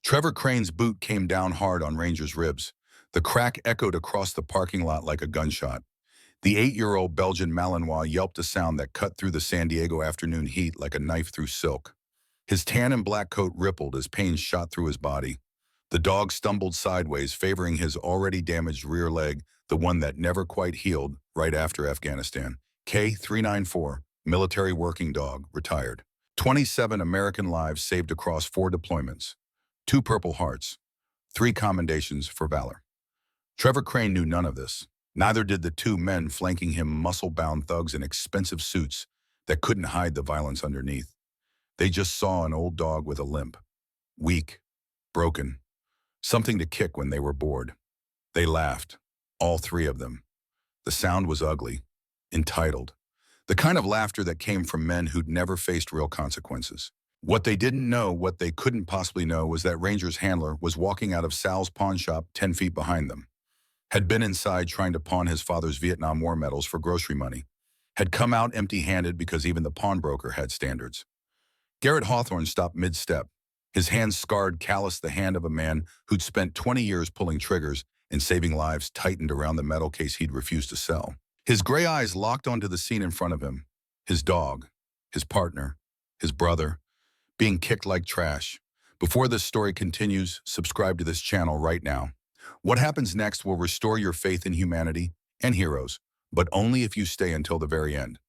Trevor Crane's boot came down hard on Ranger's ribs. The crack echoed across the parking lot like a gunshot. The 8-year-old Belgian Malinois yelped a sound that cut through the San Diego afternoon heat like a knife through silk. His tan and black coat rippled as pain shot through his body. The dog stumbled sideways, favoring his already damaged rear leg, the one that never quite healed, right after Afghanistan. K-394, military working dog, retired. 27 American lives saved across 4 deployments. 2 Purple Hearts. 3 commendations for valor. Trevor Crane knew none of this. Neither did the 2 men flanking him, muscle-bound thugs in expensive suits that couldn't hide the violence underneath. They just saw an old dog with a limp. Weak. Broken. Something to kick when they were bored. They laughed. All 3 of them. The sound was ugly. Entitled. The kind of laughter that came from men who'd never faced real consequences. What they didn't know, what they couldn't possibly know, was that Ranger's handler was walking out of Sal's pawn shop 10 feet behind them. Had been inside trying to pawn his father's Vietnam War medals for grocery money. Had come out empty-handed because even the pawnbroker had standards. Garrett Hawthorne stopped mid-step. His hands scarred, calloused the hand of a man who'd spent 20 years pulling triggers and saving lives tightened around the metal case he'd refused to sell. His gray eyes locked onto the scene in front of him. His dog, his partner, his brother, being kicked like trash. Before this story continues, subscribe to this channel right now. What happens next will restore your faith in humanity and heroes, but only if you stay until the very end.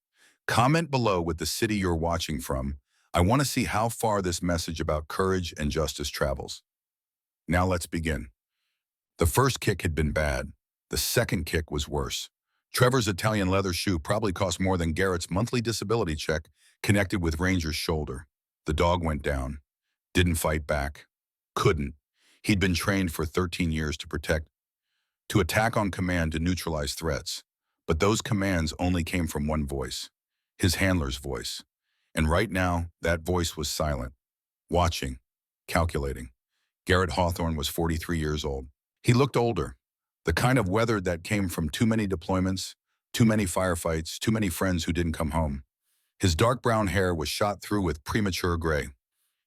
Comment below with the city you're watching from. I want to see how far this message about courage and justice travels. Now let's begin. The first kick had been bad. The second kick was worse. Trevor's Italian leather shoe probably cost more than Garrett's monthly disability check connected with Ranger's shoulder. The dog went down. Didn't fight back. Couldn't. He'd been trained for 13 years to protect, to attack on command, to neutralize threats. But those commands only came from one voice, his handler's voice. And right now, that voice was silent, watching, calculating. Garrett Hawthorne was 43 years old. He looked older, the kind of weathered that came from too many deployments, too many firefights, too many friends who didn't come home. His dark brown hair was shot through with premature gray.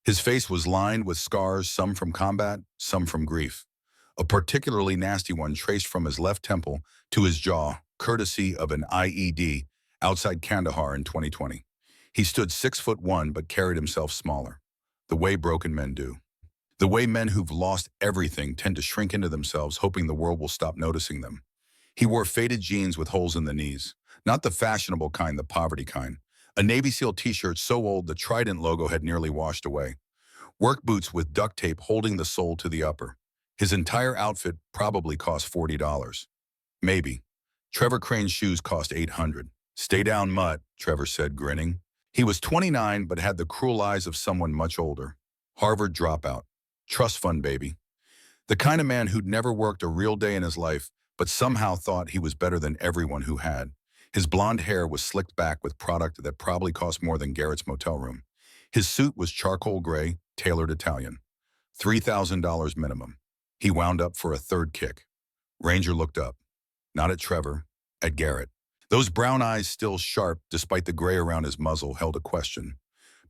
His face was lined with scars, some from combat, some from grief. A particularly nasty one traced from his left temple to his jaw, courtesy of an IED outside Kandahar in 2020. He stood 6'1" but carried himself smaller, the way broken men do. The way men who've lost everything tend to shrink into themselves, hoping the world will stop noticing them. He wore faded jeans with holes in the knees, not the fashionable kind, the poverty kind. A Navy SEAL t-shirt so old the Trident logo had nearly washed away. Work boots with duct tape holding the sole to the upper. His entire outfit probably cost $40. Maybe. Trevor Crane's shoes cost $800. Stay down, mutt, Trevor said, grinning. He was 29 but had the cruel eyes of someone much older. Harvard dropout. Trust fund baby. The kind of man who'd never worked a real day in his life, but somehow thought he was better than everyone who had. His blonde hair was slicked back with product that probably cost more than Garrett's motel room. His suit was charcoal gray, tailored Italian. $3,000 minimum. He wound up for a third kick. Ranger looked up. Not at Trevor, at Garrett. Those brown eyes, still sharp despite the gray around his muzzle, held a question.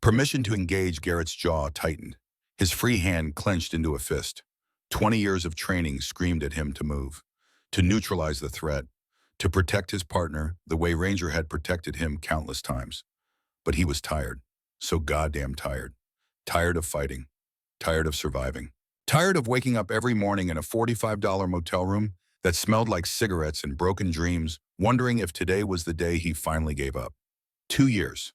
Permission to engage. Garrett's jaw tightened. His free hand clenched into a fist. 20 years of training screamed at him to move, to neutralize the threat, to protect his partner the way Ranger had protected him countless times. But he was tired, so goddamn tired. Tired of fighting, tired of surviving, tired of waking up every morning in a $45 motel room that smelled like cigarettes and broken dreams, wondering if today was the day he finally gave up. 2 years.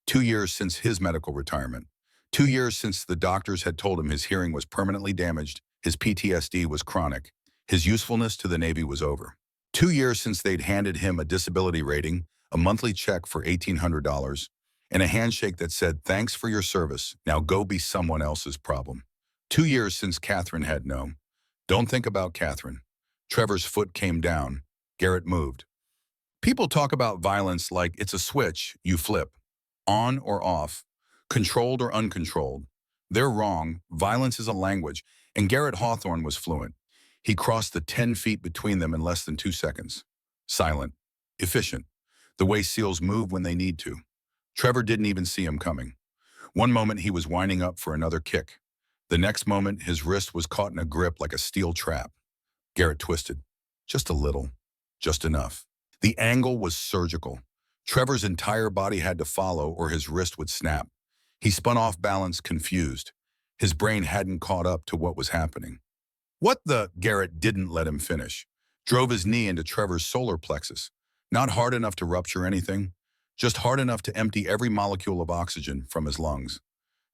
2 years since his medical retirement. 2 years since the doctors had told him his hearing was permanently damaged, his PTSD was chronic, his usefulness to the Navy was over. 2 years since they'd handed him a disability rating, a monthly check for $1,800, and a handshake that said, "Thanks for your service, now go be someone else's problem." 2 years since Catherine had no. Don't think about Catherine. Trevor's foot came down. Garrett moved. People talk about violence like it's a switch you flip, on or off, controlled or uncontrolled. They're wrong. Violence is a language, and Garrett Hawthorne was fluent. He crossed the 10 feet between them in less than 2 seconds. Silent. Efficient. The way SEALs move when they need to. Trevor didn't even see him coming. One moment he was winding up for another kick. The next moment, his wrist was caught in a grip like a steel trap. Garrett twisted. Just a little. Just enough. The angle was surgical. Trevor's entire body had to follow or his wrist would snap. He spun off balance, confused. His brain hadn't caught up to what was happening. What the? Garrett didn't let him finish. Drove his knee into Trevor's solar plexus. Not hard enough to rupture anything, just hard enough to empty every molecule of oxygen from his lungs.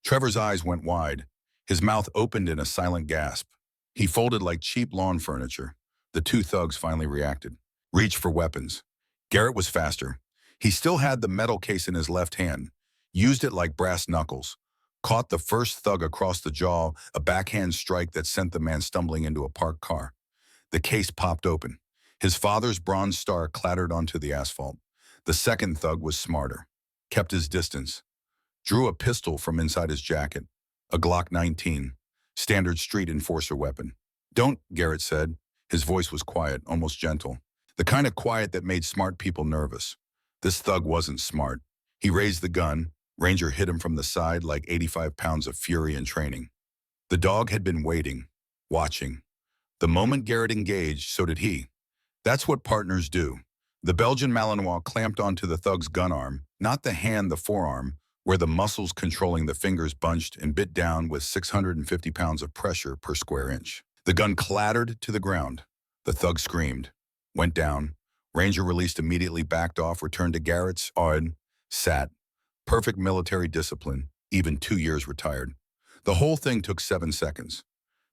Trevor's eyes went wide. His mouth opened in a silent gasp. He folded like cheap lawn furniture. The two thugs finally reacted. Reached for weapons. Garrett was faster. He still had the metal case in his left hand. Used it like brass knuckles. Caught the first thug across the jaw, a backhand strike that sent the man stumbling into a parked car. The case popped open. His father's bronze star clattered onto the asphalt. The second thug was smarter. Kept his distance. Drew a pistol from inside his jacket. A Glock 19. Standard street enforcer weapon. Don't, Garrett said. His voice was quiet, almost gentle. The kind of quiet that made smart people nervous. This thug wasn't smart. He raised the gun. Ranger hit him from the side like 85 pounds of fury and training. The dog had been waiting, watching. The moment Garrett engaged, so did he. That's what partners do. The Belgian Malinois clamped onto the thug's gun arm, not the hand, the forearm, where the muscles controlling the fingers bunched and bit down with 650 pounds of pressure per square inch. The gun clattered to the ground. The thug screamed, went down. Ranger released immediately, backed off, returned to Garrett's, awed, sat. Perfect military discipline, even 2 years retired. The whole thing took 7 seconds.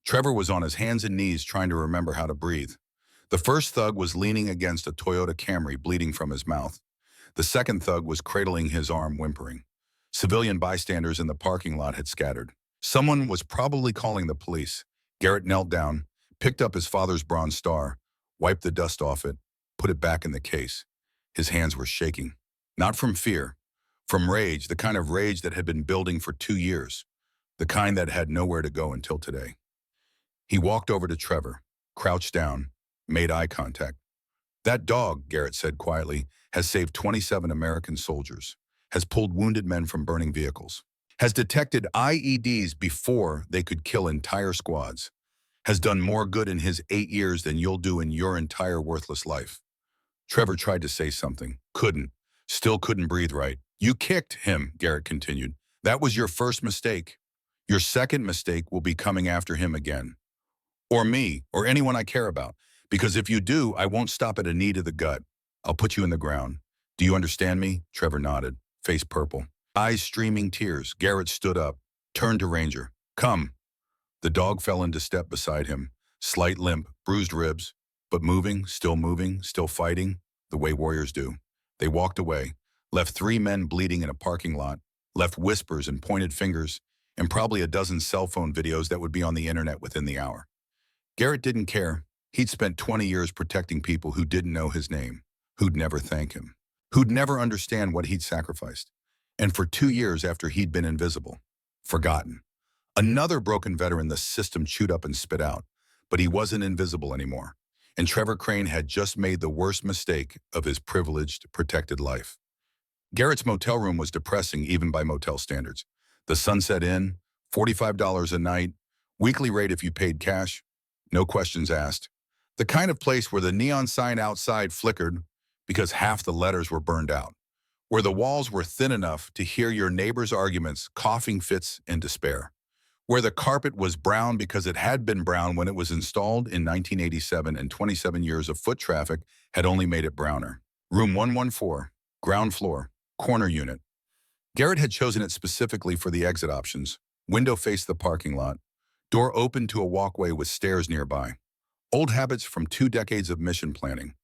Trevor was on his hands and knees trying to remember how to breathe. The first thug was leaning against a Toyota Camry, bleeding from his mouth. The second thug was cradling his arm, whimpering. Civilian bystanders in the parking lot had scattered. Someone was probably calling the police. Garrett knelt down, picked up his father's bronze star, wiped the dust off it, put it back in the case. His hands were shaking. Not from fear, from rage, the kind of rage that had been building for 2 years, the kind that had nowhere to go until today. He walked over to Trevor, crouched down, made eye contact. That dog, Garrett said quietly, has saved 27 American soldiers, has pulled wounded men from burning vehicles, has detected IEDs before they could kill entire squads, has done more good in his 8 years than you'll do in your entire worthless life. Trevor tried to say something, couldn't, still couldn't breathe right. You kicked him, Garrett continued. That was your first mistake. Your second mistake will be coming after him again. Or me, or anyone I care about. Because if you do, I won't stop at a knee to the gut. I'll put you in the ground. Do you understand me? Trevor nodded, face purple. Eyes streaming tears. Garrett stood up, turned to Ranger. Come. The dog fell into step beside him. Slight limp, bruised ribs, but moving, still fighting, the way warriors do. They walked away, left 3 men bleeding in a parking lot, left whispers and pointed fingers, and probably a dozen cell phone videos that would be on the internet within the hour. Garrett didn't care. He'd spent 20 years protecting people who didn't know his name, who'd never thank him, who'd never understand what he'd sacrificed. And for 2 years after he'd been invisible, forgotten. Another broken veteran the system chewed up and spit out, but he wasn't invisible anymore. And Trevor Crane had just made the worst mistake of his privileged, protected life. Garrett's motel room was depressing even by motel standards. The Sunset Inn, $45 a night, weekly rate if you paid cash, no questions asked. The kind of place where the neon sign outside flickered because half the letters were burned out, where the walls were thin enough to hear your neighbor's arguments, coughing fits, and despair, where the carpet was brown because it had been brown when it was installed in 1987 and 27 years of foot traffic had only made it browner. Room 114, ground floor, corner unit. Garrett had chosen it specifically for the exit options. Window faced the parking lot. Door open to a walkway with stairs nearby. Old habits from 2 decades of mission planning.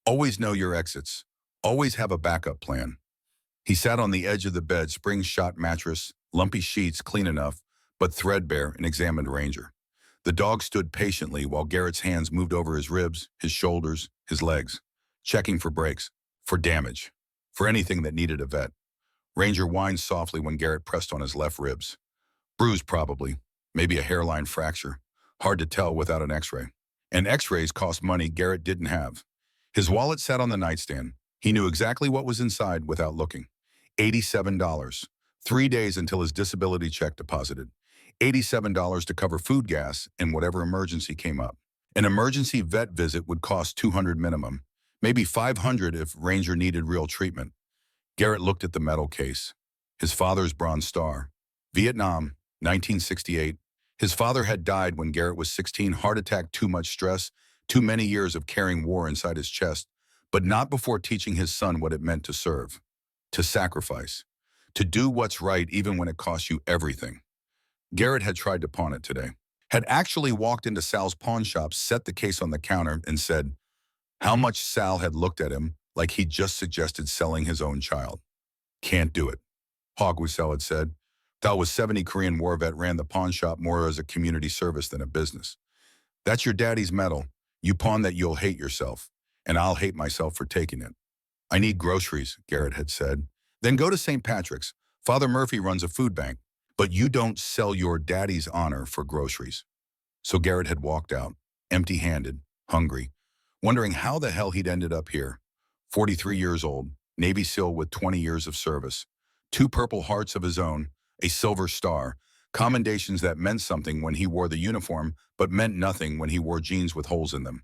Always know your exits. Always have a backup plan. He sat on the edge of the bed, spring-shot mattress, lumpy sheets clean enough, but threadbare, and examined Ranger. The dog stood patiently while Garrett's hands moved over his ribs, his shoulders, his legs, checking for breaks, for damage, for anything that needed a vet. Ranger whined softly when Garrett pressed on his left ribs. Bruised probably, maybe a hairline fracture. Hard to tell without an x-ray. And x-rays cost money Garrett didn't have. His wallet sat on the nightstand. He knew exactly what was inside without looking. $87. 3 days until his disability check deposited. $87 to cover food gas and whatever emergency came up. An emergency vet visit would cost $200 minimum, maybe $500 if Ranger needed real treatment. Garrett looked at the metal case. His father's Bronze Star. Vietnam, 1968. His father had died when Garrett was 16, heart attack, too much stress, too many years of carrying war inside his chest, but not before teaching his son what it meant to serve, to sacrifice, to do what's right even when it costs you everything. Garrett had tried to pawn it today, had actually walked into Sal's pawn shop, set the case on the counter, and said how much. Sal had looked at him like he'd just suggested selling his own child. Can't do it. Hogwasel had said. That was 70 Korean War vet, ran the pawn shop more as a community service than a business. That's your daddy's metal. You pawn that, you'll hate yourself, and I'll hate myself for taking it. I need groceries, Garrett had said. Then go to St. Patrick's. Father Murphy runs a food bank, but you don't sell your daddy's honor for groceries. So Garrett had walked out, empty-handed, hungry, wondering how the hell he'd ended up here. 43 years old, Navy SEAL with 20 years of service, 2 Purple Hearts of his own, a Silver Star, commendations that meant something when he wore the uniform, but meant nothing when he wore jeans with holes in them.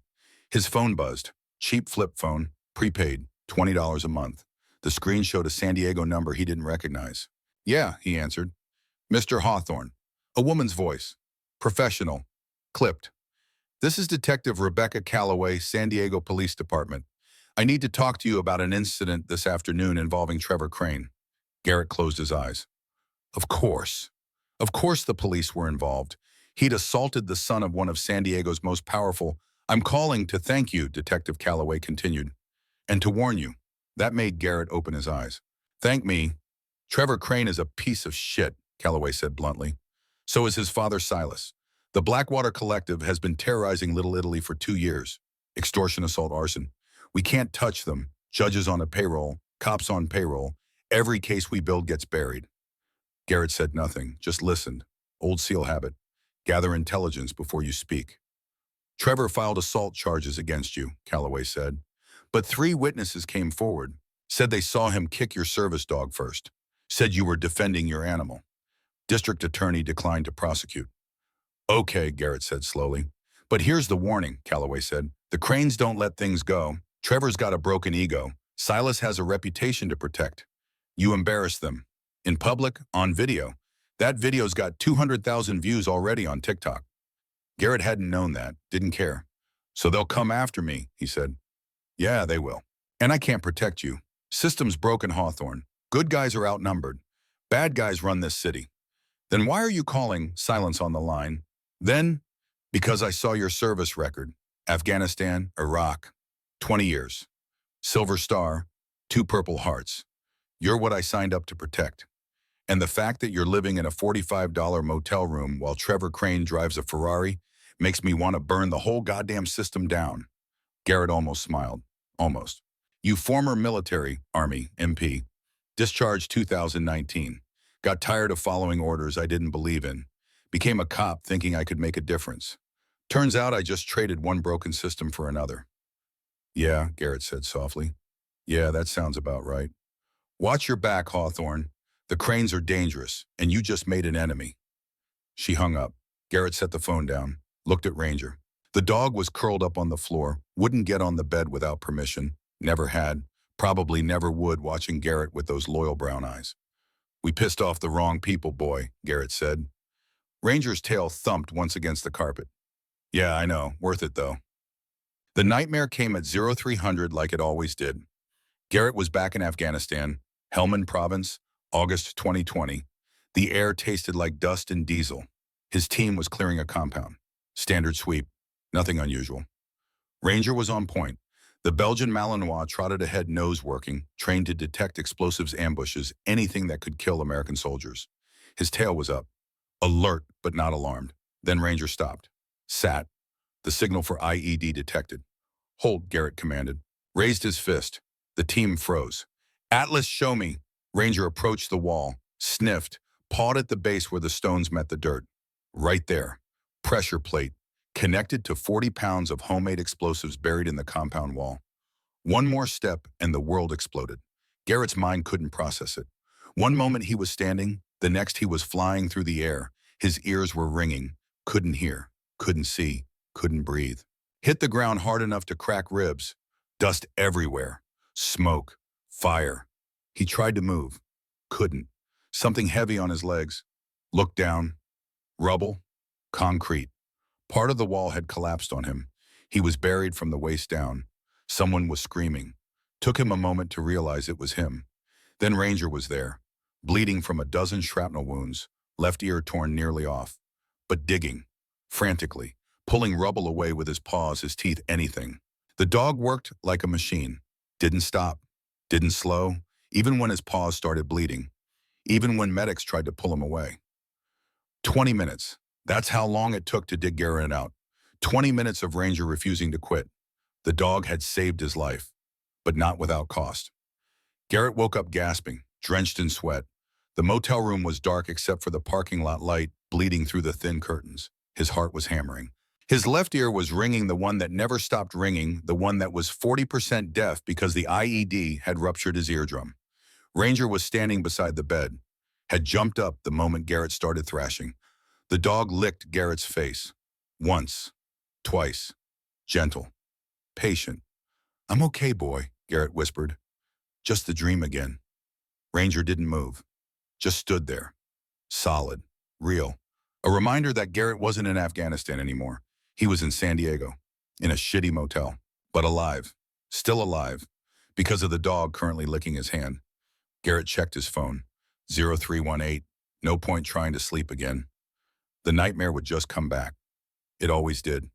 His phone buzzed. Cheap flip phone, prepaid, $20 a month. The screen showed a San Diego number he didn't recognize. Yeah, he answered. Mr. Hawthorne. A woman's voice. Professional. Clipped. This is Detective Rebecca Calloway, San Diego Police Department. I need to talk to you about an incident this afternoon involving Trevor Crane. Garrett closed his eyes. Of course. Of course the police were involved. He'd assaulted the son of one of San Diego's most powerful. I'm calling to thank you, Detective Calloway continued. And to warn you. That made Garrett open his eyes. Thank me. Trevor Crane is a piece of shit, Calloway said bluntly. So is his father, Silas. The Blackwater Collective has been terrorizing Little Italy for 2 years. Extortion, assault, arson. We can't touch them. Judges on a payroll, cops on payroll. Every case we build gets buried. Garrett said nothing, just listened. Old SEAL habit. Gather intelligence before you speak. Trevor filed assault charges against you, Calloway said. But 3 witnesses came forward, said they saw him kick your service dog first, said you were defending your animal. District attorney declined to prosecute. Okay, Garrett said slowly. But here's the warning, Calloway said. The Cranes don't let things go. Trevor's got a broken ego. Silas has a reputation to protect. You embarrass them. In public, on video. That video's got 200,000 views already on TikTok. Garrett hadn't known that, didn't care. So they'll come after me, he said. Yeah, they will. And I can't protect you. System's broken, Hawthorne. Good guys are outnumbered. Bad guys run this city. Then why are you calling? Silence on the line. Then, because I saw your service record. Afghanistan, Iraq. 20 years. Silver Star, 2 Purple Hearts. You're what I signed up to protect. And the fact that you're living in a $45 motel room while Trevor Crane drives a Ferrari makes me want to burn the whole goddamn system down. Garrett almost smiled. Almost. You former military, Army, MP. Discharged 2019. Got tired of following orders I didn't believe in. Became a cop thinking I could make a difference. Turns out I just traded one broken system for another. Yeah, Garrett said softly. Yeah, that sounds about right. Watch your back, Hawthorne. The Cranes are dangerous, and you just made an enemy. She hung up. Garrett set the phone down, looked at Ranger. The dog was curled up on the floor, wouldn't get on the bed without permission, never had, probably never would, watching Garrett with those loyal brown eyes. We pissed off the wrong people, boy, Garrett said. Ranger's tail thumped once against the carpet. Yeah, I know, worth it though. The nightmare came at 0300 like it always did. Garrett was back in Afghanistan, Helmand Province, August 2020. The air tasted like dust and diesel. His team was clearing a compound. Standard sweep. Nothing unusual. Ranger was on point. The Belgian Malinois trotted ahead, nose working, trained to detect explosives, ambushes, anything that could kill American soldiers. His tail was up. Alert, but not alarmed. Then Ranger stopped. Sat. The signal for IED detected. Halt, Garrett commanded. Raised his fist. The team froze. Atlas, show me. Ranger approached the wall, sniffed, pawed at the base where the stones met the dirt. Right there. Pressure plate. Connected to 40 pounds of homemade explosives buried in the compound wall. One more step and the world exploded. Garrett's mind couldn't process it. One moment he was standing, the next he was flying through the air, His ears were ringing, couldn't hear, couldn't see, couldn't breathe. Hit the ground hard enough to crack ribs. Dust everywhere. Smoke. Fire. He tried to move. Couldn't. Something heavy on his legs. Looked down. Rubble. Concrete. Part of the wall had collapsed on him. He was buried from the waist down. Someone was screaming. Took him a moment to realize it was him. Then Ranger was there, bleeding from a dozen shrapnel wounds, left ear torn nearly off, but digging, frantically, pulling rubble away with his paws, his teeth, anything. The dog worked like a machine, didn't stop, didn't slow, even when his paws started bleeding, even when medics tried to pull him away. 20 minutes. That's how long it took to dig Garrett out. 20 minutes of Ranger refusing to quit. The dog had saved his life, but not without cost. Garrett woke up gasping, drenched in sweat. The motel room was dark except for the parking lot light bleeding through the thin curtains. His heart was hammering. His left ear was ringing, the one that never stopped ringing, the one that was 40% deaf because the IED had ruptured his eardrum. Ranger was standing beside the bed, had jumped up the moment Garrett started thrashing. The dog licked Garrett's face. Once, twice, gentle, patient. "I'm okay, boy," Garrett whispered. "Just the dream again." Ranger didn't move, just stood there, solid, real. A reminder that Garrett wasn't in Afghanistan anymore. He was in San Diego, in a shitty motel, but alive, still alive, because of the dog currently licking his hand. Garrett checked his phone. 0318, no point trying to sleep again. The nightmare would just come back. It always did.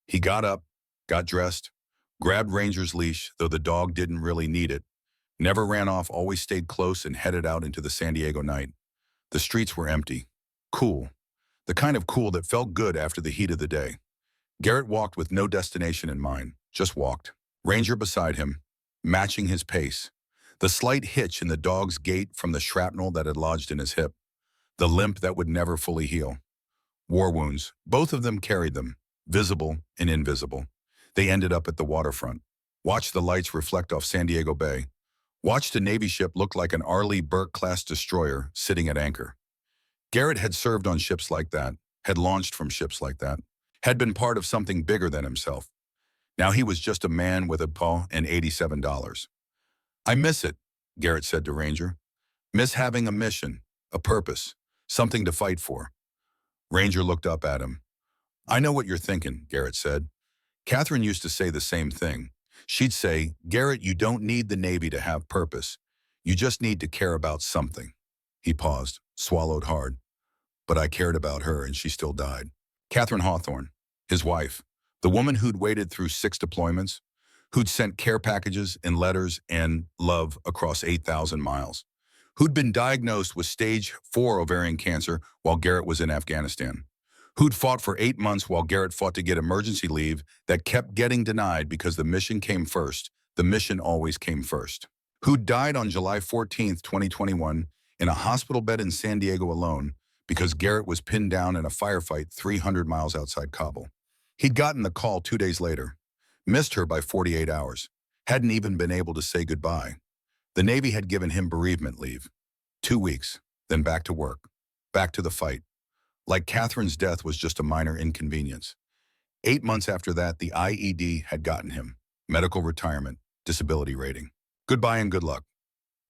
He got up, got dressed, grabbed Ranger's leash, though the dog didn't really need it. Never ran off, always stayed close and headed out into the San Diego night. The streets were empty. Cool. The kind of cool that felt good after the heat of the day. Garrett walked with no destination in mind, just walked. Ranger beside him, matching his pace. The slight hitch in the dog's gait from the shrapnel that had lodged in his hip. The limp that would never fully heal. War wounds, both of them carried them, visible and invisible. They ended up at the waterfront. Watched the lights reflect off San Diego Bay. Watched a Navy ship look like an Arleigh Burke-class destroyer sitting at anchor. Garrett had served on ships like that, had launched from ships like that, had been part of something bigger than himself. Now he was just a man with a paw and $87. "I miss it," Garrett said to Ranger. "Miss having a mission, a purpose, something to fight for." Ranger looked up at him. "I know what you're thinking," Garrett said. "Catherine used to say the same thing. She'd say, 'Garrett, you don't need the Navy to have purpose. You just need to care about something.'" He paused, swallowed hard. "But I cared about her and she still died." Catherine Hawthorne, his wife, the woman who'd waded through 6 deployments, who'd sent care packages and letters and love across 8,000 miles, who'd been diagnosed with stage 4 ovarian cancer while Garrett was in Afghanistan, who'd fought for 8 months while Garrett fought to get emergency leave that kept getting denied because the mission came first. The mission always came first. Who'd died on July 14th, 2021, in a hospital bed in San Diego alone because Garrett was pinned down in a firefight 300 miles outside Kabul. He'd gotten the call 2 days later, missed her by 48 hours, hadn't even been able to say goodbye. The Navy had given him bereavement leave. 2 weeks, then back to work, back to the fight. Like Catherine's death was just a minor inconvenience. 8 months after that, the IED had gotten him. Medical retirement, disability rating. Goodbye and good luck.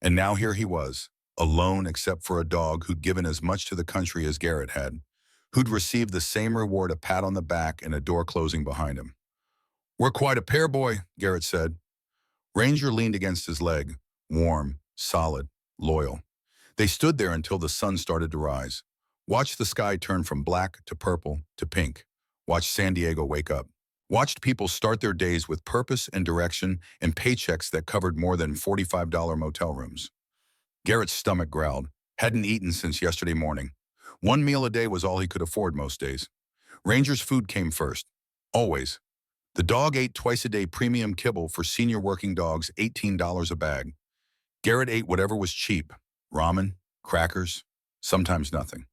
And now here he was, alone except for a dog who'd given as much to the country as Garrett had, who'd received the same reward, a pat on the back and a door closing behind him. "We're quite a pair, boy," Garrett said. Ranger leaned against his leg, warm, solid, loyal. They stood there until the sun started to rise. Watched the sky turn from black to purple to pink. Watched San Diego wake up. Watched people start their days with purpose and direction and paychecks that covered more than $45 motel rooms. Garrett's stomach growled. Hadn't eaten since yesterday morning. 1 meal a day was all he could afford most days. Ranger's food came first. Always. The dog ate twice a day premium kibble for senior working dogs, $18 a bag. Garrett ate whatever was cheap. Ramen, crackers, sometimes nothing.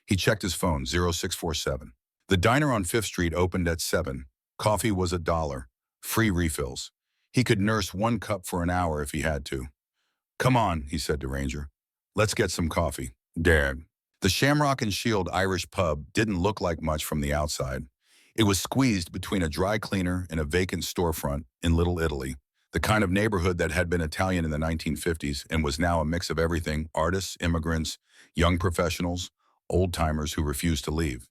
He checked his phone, 0647. The diner on 5th Street opened at 7. Coffee was $1. Free refills. He could nurse 1 cup for an hour if he had to. "Come on," he said to Ranger. "Let's get some coffee." "Dad." The Shamrock and Shield Irish pub didn't look like much from the outside. It was squeezed between a dry cleaner and a vacant storefront in Little Italy, the kind of neighborhood that had been Italian in the 1950s and was now a mix of everything: artists, immigrants, young professionals, old-timers who refused to leave.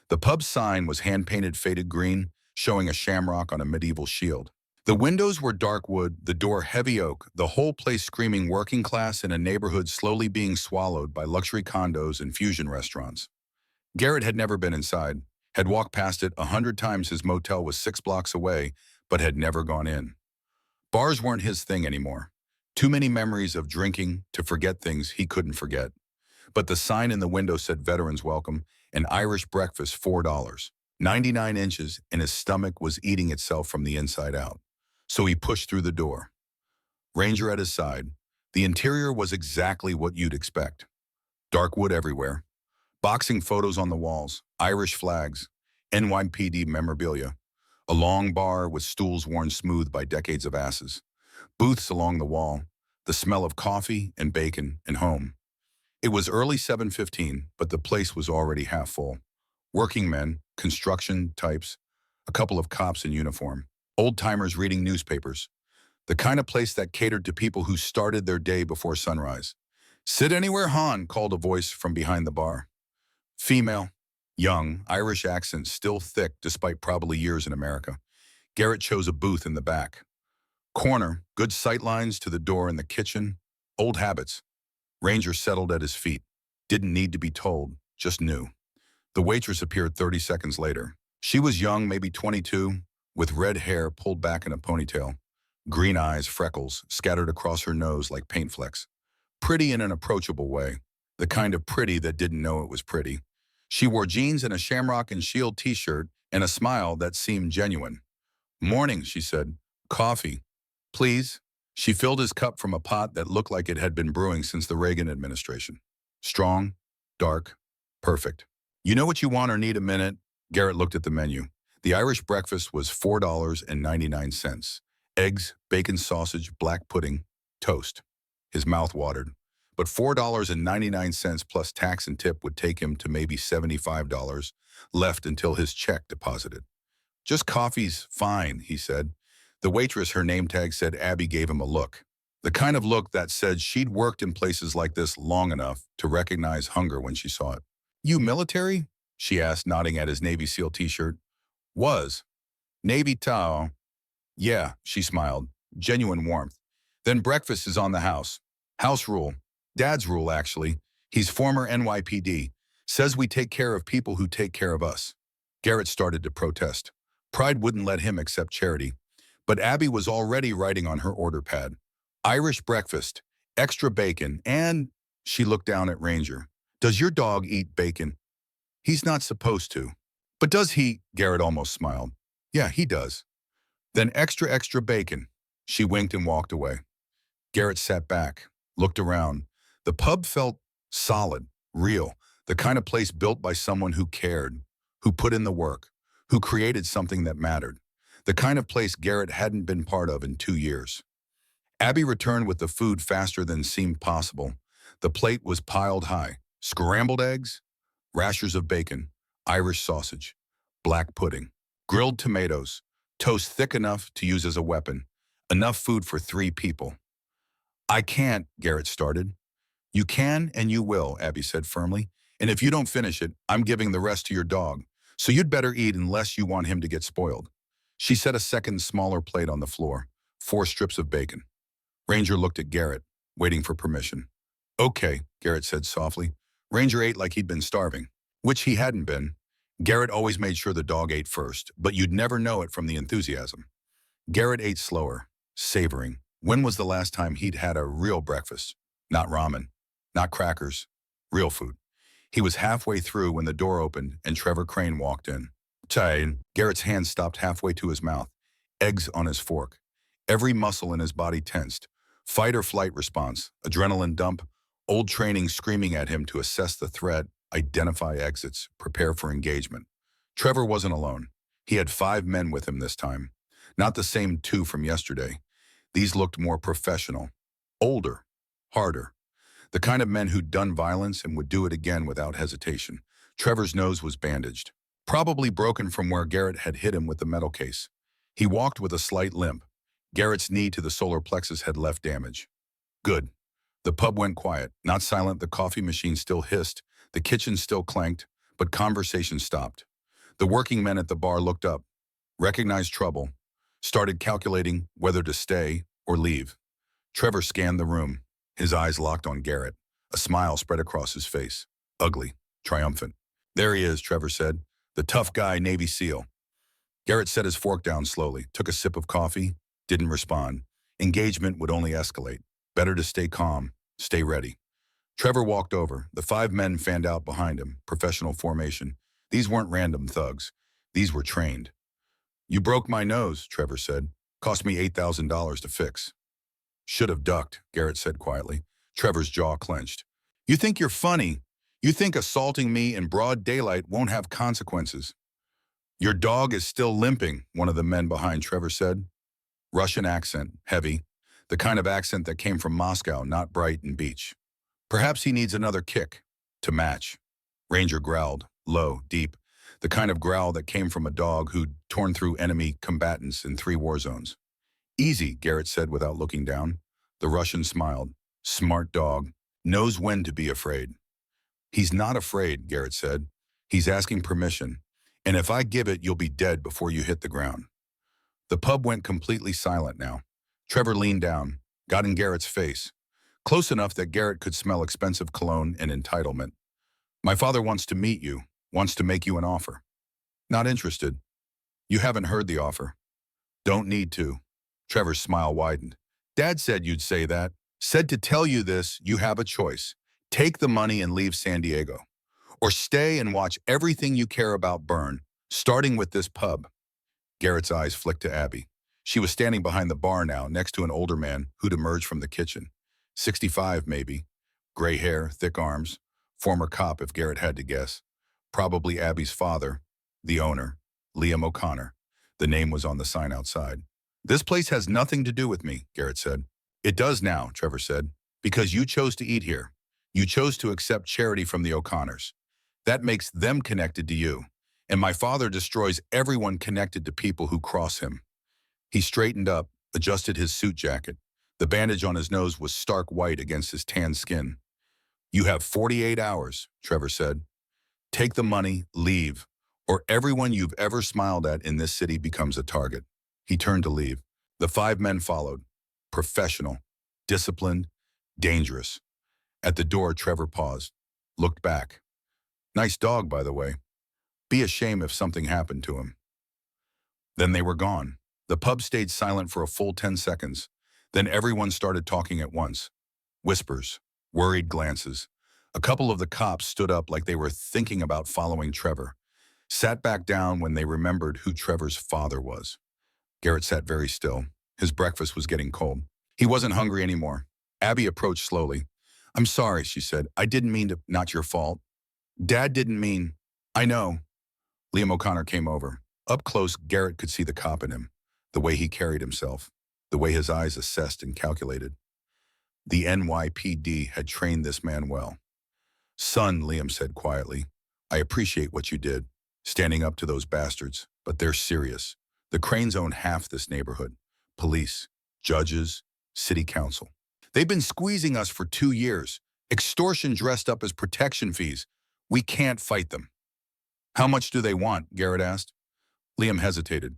The pub's sign was hand-painted faded green, showing a shamrock on a medieval shield. The windows were dark wood, the door heavy oak, the whole place screaming working class in a neighborhood slowly being swallowed by luxury condos and fusion restaurants. Garrett had never been inside, had walked past it 100 times. His motel was 6 blocks away, but had never gone in. Bars weren't his thing anymore. Too many memories of drinking to forget things he couldn't forget. But the sign in the window said Veterans Welcome, an Irish breakfast, $4. 99 inches, and his stomach was eating itself from the inside out. So he pushed through the door. Ranger at his side. The interior was exactly what you'd expect. Dark wood everywhere. Boxing photos on the walls, Irish flags, NYPD memorabilia. A long bar with stools worn smooth by decades of asses. Booths along the wall. The smell of coffee and bacon and home. It was early 7:15, but the place was already half full. Working men, construction types, a couple of cops in uniform. Old-timers reading newspapers. The kind of place that catered to people who started their day before sunrise. "Sit anywhere, hon," called a voice from behind the bar. Female. Young, Irish accent still thick despite probably years in America. Garrett chose a booth in the back. Corner, good sightlines to the door in the kitchen. Old habits. Ranger settled at his feet. Didn't need to be told, just knew. The waitress appeared 30 seconds later. She was young, maybe 22, with red hair pulled back in a ponytail. Green eyes, freckles, scattered across her nose like paint flecks. Pretty in an approachable way. The kind of pretty that didn't know it was pretty. She wore jeans and a Shamrock and Shield t-shirt and a smile that seemed genuine. "Morning," she said. "Coffee, please." She filled his cup from a pot that looked like it had been brewing since the Reagan administration. Strong, dark, perfect. "You know what you want or need a minute?" Garrett looked at the menu. The Irish breakfast was $4.99. Eggs, bacon, sausage, black pudding, toast. His mouth watered. But $4.99 plus tax and tip would take him to maybe $75 left until his check deposited. "Just coffee's fine," he said. The waitress, her name tag said Abby, gave him a look. The kind of look that said she'd worked in places like this long enough to recognize hunger when she saw it. "You military?" she asked, nodding at his Navy SEAL t-shirt. "Was. Navy Tao." "Yeah," she smiled. Genuine warmth. "Then breakfast is on the house. House rule. Dad's rule, actually. He's former NYPD. Says we take care of people who take care of us." Garrett started to protest. Pride wouldn't let him accept charity. But Abby was already writing on her order pad. "Irish breakfast, extra bacon, and..." She looked down at Ranger. "Does your dog eat bacon?" "He's not supposed to." "But does he?" Garrett almost smiled. "Yeah, he does." "Then extra bacon." She winked and walked away. Garrett sat back, looked around. The pub felt solid, real, the kind of place built by someone who cared, who put in the work, who created something that mattered. The kind of place Garrett hadn't been part of in 2 years. Abby returned with the food faster than seemed possible. The plate was piled high. Scrambled eggs, rashers of bacon, Irish sausage, black pudding, grilled tomatoes, toast thick enough to use as a weapon, enough food for 3 people. "I can't," Garrett started. "You can and you will," Abby said firmly. "And if you don't finish it, I'm giving the rest to your dog. So you'd better eat unless you want him to get spoiled." She set a second, smaller plate on the floor, 4 strips of bacon. Ranger looked at Garrett, waiting for permission. "Okay," Garrett said softly. Ranger ate like he'd been starving, which he hadn't been. Garrett always made sure the dog ate first, but you'd never know it from the enthusiasm. Garrett ate slower, savoring. When was the last time he'd had a real breakfast? Not ramen, not crackers, real food. He was halfway through when the door opened and Trevor Crane walked in. "Tain." Garrett's hand stopped halfway to his mouth, eggs on his fork. Every muscle in his body tensed. Fight or flight response, adrenaline dump, old training screaming at him to assess the threat, identify exits, prepare for engagement. Trevor wasn't alone. He had 5 men with him this time. Not the same 2 from yesterday. These looked more professional, older, harder. The kind of men who'd done violence and would do it again without hesitation. Trevor's nose was bandaged, probably broken from where Garrett had hit him with the metal case. He walked with a slight limp. Garrett's knee to the solar plexus had left damage. Good. The pub went quiet, not silent. The coffee machine still hissed, the kitchen still clanked, but conversation stopped. The working men at the bar looked up, recognized trouble, started calculating whether to stay or leave. Trevor scanned the room, his eyes locked on Garrett. A smile spread across his face. Ugly, triumphant. There he is, Trevor said. The tough guy, Navy SEAL. Garrett set his fork down slowly, took a sip of coffee, didn't respond. Engagement would only escalate. Better to stay calm, stay ready. Trevor walked over. The 5 men fanned out behind him, professional formation. These weren't random thugs. These were trained. You broke my nose, Trevor said. Cost me $8,000 to fix. Should have ducked, Garrett said quietly. Trevor's jaw clenched. You think you're funny? You think assaulting me in broad daylight won't have consequences? Your dog is still limping, one of the men behind Trevor said. Russian accent, heavy. The kind of accent that came from Moscow, not Brighton Beach. Perhaps he needs another kick to match. Ranger growled, low, deep. The kind of growl that came from a dog who'd torn through enemy combatants in 3 war zones. Easy, Garrett said without looking down. The Russian smiled. Smart dog. Knows when to be afraid. He's not afraid, Garrett said. He's asking permission. And if I give it, you'll be dead before you hit the ground. The pub went completely silent now. Trevor leaned down, got in Garrett's face. Close enough that Garrett could smell expensive cologne and entitlement. My father wants to meet you, wants to make you an offer. Not interested. You haven't heard the offer. Don't need to. Trevor's smile widened. Dad said you'd say that. Said to tell you this, you have a choice. Take the money and leave San Diego. Or stay and watch everything you care about burn, starting with this pub. Garrett's eyes flicked to Abby. She was standing behind the bar now, next to an older man who'd emerged from the kitchen. 65, maybe. Gray hair, thick arms. Former cop, if Garrett had to guess. Probably Abby's father, the owner, Liam O'Connor. The name was on the sign outside. This place has nothing to do with me, Garrett said. It does now, Trevor said, because you chose to eat here. You chose to accept charity from the O'Connors. That makes them connected to you. And my father destroys everyone connected to people who cross him. He straightened up, adjusted his suit jacket. The bandage on his nose was stark white against his tanned skin. You have 48 hours, Trevor said. Take the money, leave, or everyone you've ever smiled at in this city becomes a target. He turned to leave. The 5 men followed. Professional, disciplined, dangerous. At the door, Trevor paused, looked back. Nice dog, by the way. Be a shame if something happened to him. Then they were gone. The pub stayed silent for a full 10 seconds. Then everyone started talking at once. Whispers, worried glances. A couple of the cops stood up like they were thinking about following Trevor. Sat back down when they remembered who Trevor's father was. Garrett sat very still. His breakfast was getting cold. He wasn't hungry anymore. Abby approached slowly. I'm sorry, she said. I didn't mean to. Not your fault. Dad didn't mean. I know. Liam O'Connor came over. Up close, Garrett could see the cop in him. The way he carried himself. The way his eyes assessed and calculated. The NYPD had trained this man well. Son, Liam said quietly, I appreciate what you did, standing up to those bastards, but they're serious. The Cranes own half this neighborhood. Police, judges, city council. They've been squeezing us for 2 years. Extortion dressed up as protection fees. We can't fight them. How much do they want? Garrett asked. Liam hesitated.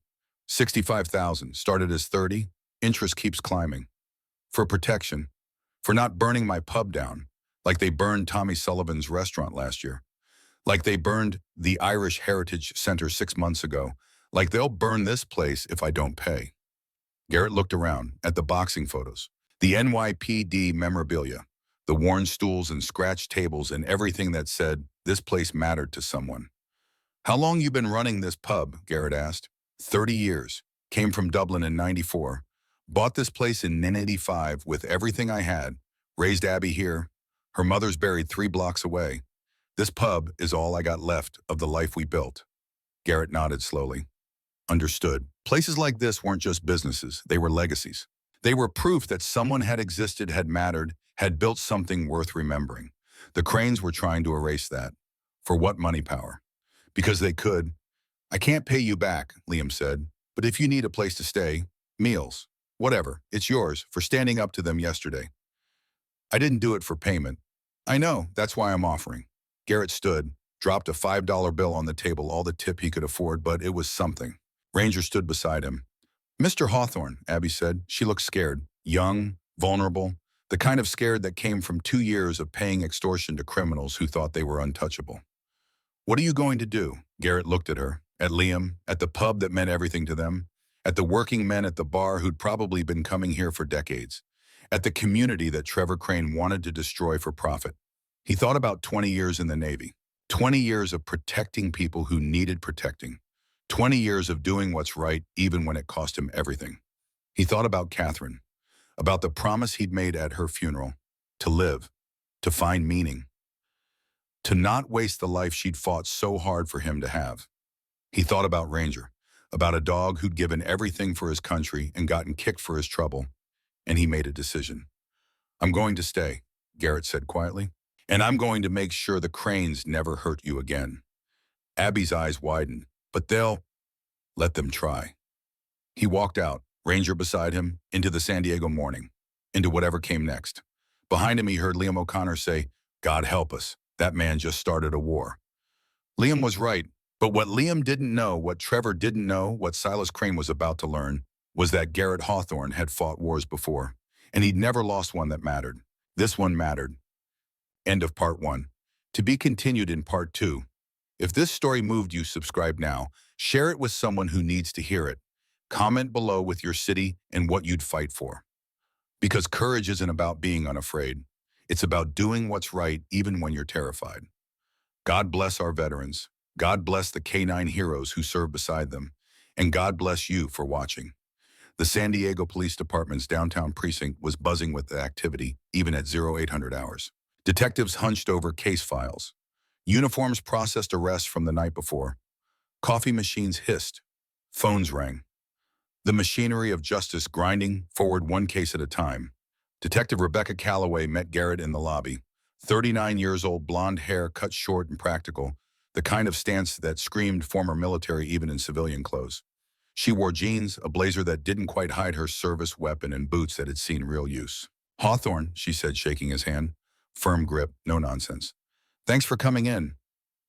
65,000, started as 30. Interest keeps climbing. For protection. For not burning my pub down, like they burned Tommy Sullivan's restaurant last year. Like they burned the Irish Heritage Center 6 months ago. Like they'll burn this place if I don't pay. Garrett looked around at the boxing photos, the NYPD memorabilia, the worn stools and scratched tables and everything that said this place mattered to someone. How long you been running this pub? Garrett asked. 30 years. Came from Dublin in 94. Bought this place in 85 with everything I had. Raised Abby here. Her mother's buried 3 blocks away. This pub is all I got left of the life we built. Garrett nodded slowly. Understood. Places like this weren't just businesses, they were legacies. They were proof that someone had existed, had mattered, had built something worth remembering. The Cranes were trying to erase that. For what money power? Because they could. I can't pay you back, Liam said, but if you need a place to stay, meals, whatever, it's yours for standing up to them yesterday. I didn't do it for payment. I know, that's why I'm offering. Garrett stood, dropped a $5 bill on the table, all the tip he could afford, but it was something. Ranger stood beside him. Mr. Hawthorne, Abby said. She looked scared, young, vulnerable, the kind of scared that came from 2 years of paying extortion to criminals who thought they were untouchable. What are you going to do? Garrett looked at her, at Liam, at the pub that meant everything to them, at the working men at the bar who'd probably been coming here for decades, at the community that Trevor Crane wanted to destroy for profit. He thought about 20 years in the Navy, 20 years of protecting people who needed protecting, 20 years of doing what's right even when it cost him everything. He thought about Catherine, about the promise he'd made at her funeral, to live, to find meaning, to not waste the life she'd fought so hard for him to have. He thought about Ranger, about a dog who'd given everything for his country and gotten kicked for his trouble, and he made a decision. I'm going to stay, Garrett said quietly, and I'm going to make sure the Cranes never hurt you again. Abby's eyes widened, but they'll let them try. He walked out, Ranger beside him, into the San Diego morning, into whatever came next. Behind him he heard Liam O'Connor say, God help us, that man just started a war. Liam was right, but what Liam didn't know, what Trevor didn't know, what Silas Crane was about to learn, was that Garrett Hawthorne had fought wars before, and he'd never lost one that mattered. This one mattered. End of part 1. To be continued in part 2. If this story moved you, subscribe now. Share it with someone who needs to hear it. Comment below with your city and what you'd fight for. Because courage isn't about being unafraid. It's about doing what's right even when you're terrified. God bless our veterans. God bless the K-9 heroes who serve beside them. And God bless you for watching. The San Diego Police Department's downtown precinct was buzzing with the activity, even at 0800 hours. Detectives hunched over case files. Uniforms processed arrests from the night before. Coffee machines hissed. Phones rang. The machinery of justice grinding forward one case at a time. Detective Rebecca Calloway met Garrett in the lobby. 39 years old, blonde hair cut short and practical, the kind of stance that screamed former military even in civilian clothes. She wore jeans, a blazer that didn't quite hide her service weapon, and boots that had seen real use. Hawthorne, she said, shaking his hand. Firm grip, no nonsense. Thanks for coming in.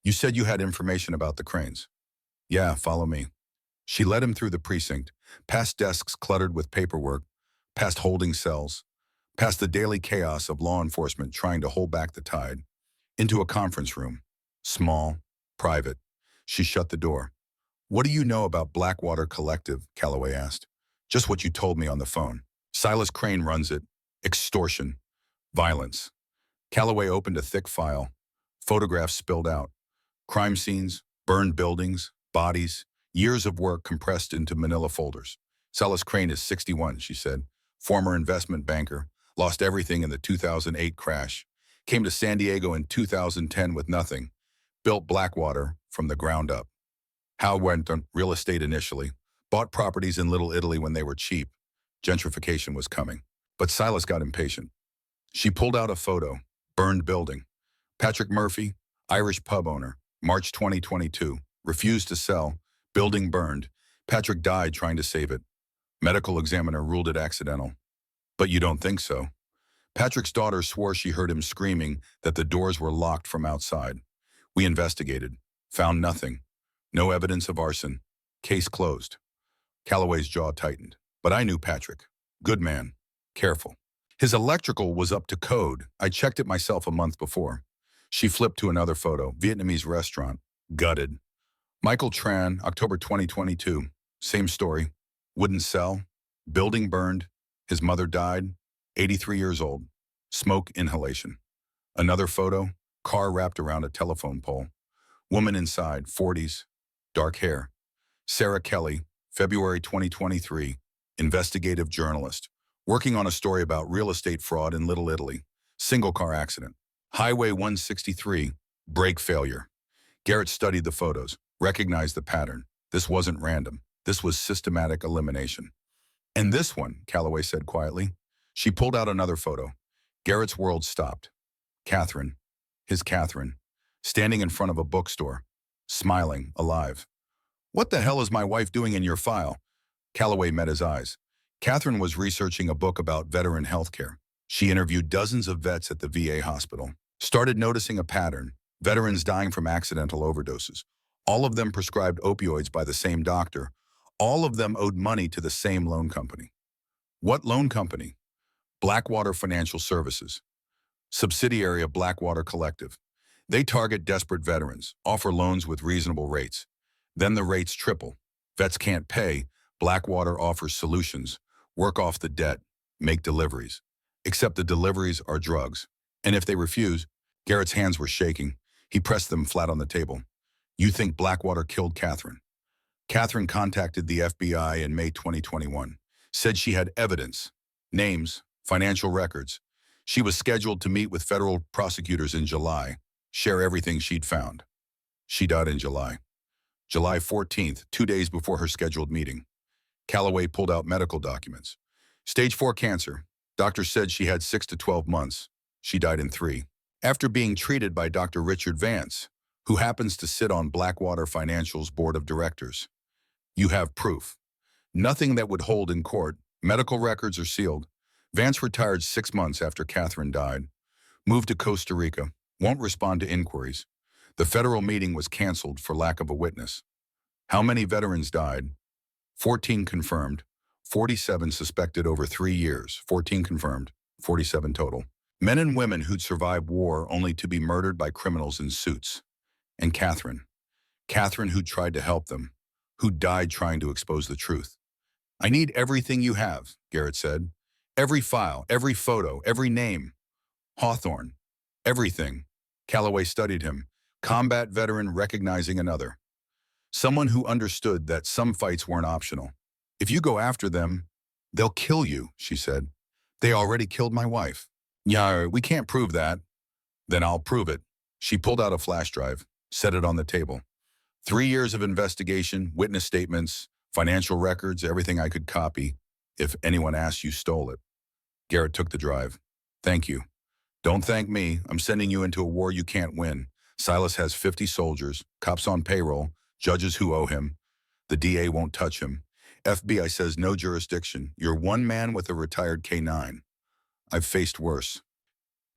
You said you had information about the Cranes. Yeah, follow me. She led him through the precinct, past desks cluttered with paperwork, past holding cells, past the daily chaos of law enforcement trying to hold back the tide, into a conference room. Small, private. She shut the door. What do you know about Blackwater Collective? Calloway asked. Just what you told me on the phone. Silas Crane runs it. Extortion. Violence. Calloway opened a thick file. Photographs spilled out. Crime scenes, burned buildings, bodies, years of work compressed into manila folders. Silas Crane is 61, she said. Former investment banker. Lost everything in the 2008 crash. Came to San Diego in 2010 with nothing. Built Blackwater from the ground up. How went on real estate initially. Bought properties in Little Italy when they were cheap. Gentrification was coming. But Silas got impatient. She pulled out a photo. Burned building. Patrick Murphy, Irish pub owner. March 2022. Refused to sell. Building burned. Patrick died trying to save it. Medical examiner ruled it accidental. But you don't think so. Patrick's daughter swore she heard him screaming that the doors were locked from outside. We investigated. Found nothing. No evidence of arson. Case closed. Calloway's jaw tightened. But I knew Patrick. Good man. Careful. His electrical was up to code. I checked it myself a month before. She flipped to another photo. Vietnamese restaurant. Gutted. Michael Tran, October 2022. Same story. Wouldn't sell. Building burned. His mother died. 83 years old. Smoke inhalation. Another photo. Car wrapped around a telephone pole. Woman inside, 40s. Dark hair. Sarah Kelly, February 2023. Investigative journalist. Working on a story about real estate fraud in Little Italy. Single car accident. Highway 163. Brake failure. Garrett studied the photos. Recognized the pattern. This wasn't random. This was systematic elimination. And this one, Calloway said quietly. She pulled out another photo. Garrett's world stopped. Catherine, his Catherine, standing in front of a bookstore, smiling, alive. What the hell is my wife doing in your file? Calloway met his eyes. Catherine was researching a book about veteran healthcare. She interviewed dozens of vets at the VA hospital, started noticing a pattern, veterans dying from accidental overdoses. All of them prescribed opioids by the same doctor. All of them owed money to the same loan company. What loan company? Blackwater Financial Services, subsidiary of Blackwater Collective. They target desperate veterans, offer loans with reasonable rates. Then the rates triple. Vets can't pay. Blackwater offers solutions. Work off the debt. Make deliveries. Except the deliveries are drugs. And if they refuse, Garrett's hands were shaking. He pressed them flat on the table. You think Blackwater killed Catherine? Catherine contacted the FBI in May 2021. Said she had evidence, names, financial records. She was scheduled to meet with federal prosecutors in July, share everything she'd found. She died in July. July 14th, 2 days before her scheduled meeting. Calloway pulled out medical documents. Stage 4 cancer. Doctor said she had 6 to 12 months. She died in 3. After being treated by Dr. Richard Vance, who happens to sit on Blackwater Financial's board of directors. You have proof. Nothing that would hold in court. Medical records are sealed. Vance retired 6 months after Catherine died. Moved to Costa Rica. Won't respond to inquiries. The federal meeting was canceled for lack of a witness. How many veterans died? 14 confirmed. 47 suspected over 3 years. 14 confirmed. 47 total. Men and women who'd survived war only to be murdered by criminals in suits. And Catherine. Catherine who tried to help them. Who died trying to expose the truth. I need everything you have, Garrett said. Every file, every photo, every name. Hawthorne. Everything. Calloway studied him. Combat veteran recognizing another. Someone who understood that some fights weren't optional. If you go after them, they'll kill you, she said. They already killed my wife. Yeah, we can't prove that. Then I'll prove it. She pulled out a flash drive, set it on the table. 3 years of investigation, witness statements, financial records, everything I could copy. If anyone asks, you stole it. Garrett took the drive. Thank you. Don't thank me. I'm sending you into a war you can't win. Silas has 50 soldiers, cops on payroll, judges who owe him. The DA won't touch him. FBI says no jurisdiction. You're one man with a retired K-9. I've faced worse.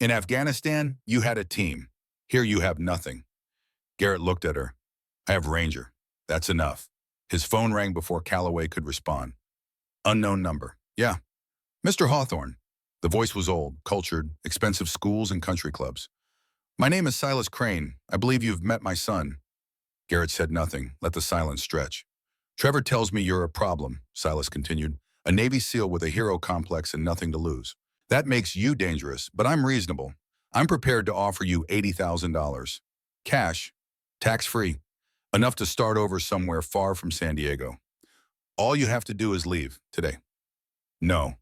In Afghanistan, you had a team. Here you have nothing. Garrett looked at her. I have Ranger. That's enough. His phone rang before Calloway could respond. Unknown number. Yeah. Mr. Hawthorne. The voice was old, cultured, expensive schools and country clubs. My name is Silas Crane. I believe you've met my son. Garrett said nothing, let the silence stretch. Trevor tells me you're a problem, Silas continued. A Navy SEAL with a hero complex and nothing to lose. That makes you dangerous, but I'm reasonable. I'm prepared to offer you $80,000. Cash, tax-free, enough to start over somewhere far from San Diego. All you have to do is leave today. No.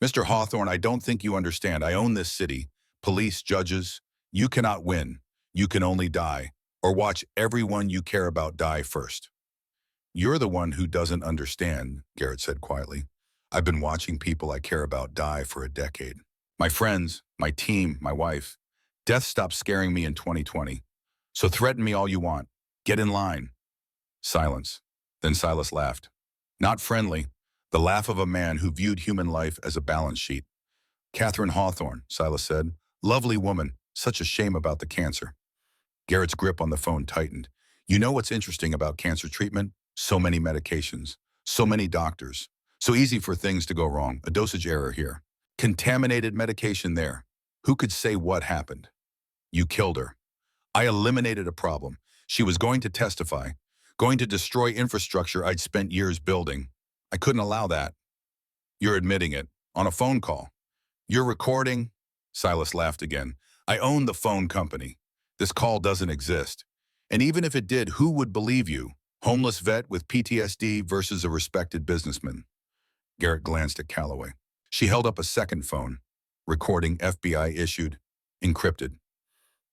Mr. Hawthorne, I don't think you understand. I own this city. Police, judges. You cannot win. You can only die, or watch everyone you care about die first. You're the one who doesn't understand, Garrett said quietly. I've been watching people I care about die for a decade. My friends, my team, my wife. Death stopped scaring me in 2020. So threaten me all you want. Get in line. Silence. Then Silas laughed. Not friendly. The laugh of a man who viewed human life as a balance sheet. Catherine Hawthorne, Silas said. Lovely woman. Such a shame about the cancer. Garrett's grip on the phone tightened. You know what's interesting about cancer treatment? So many medications. So many doctors. So easy for things to go wrong. A dosage error here. Contaminated medication there. Who could say what happened? You killed her. I eliminated a problem. She was going to testify. Going to destroy infrastructure I'd spent years building. I couldn't allow that. You're admitting it. On a phone call. You're recording? Silas laughed again. I own the phone company. This call doesn't exist. And even if it did, who would believe you? Homeless vet with PTSD versus a respected businessman. Garrett glanced at Calloway. She held up a second phone. Recording FBI issued. Encrypted.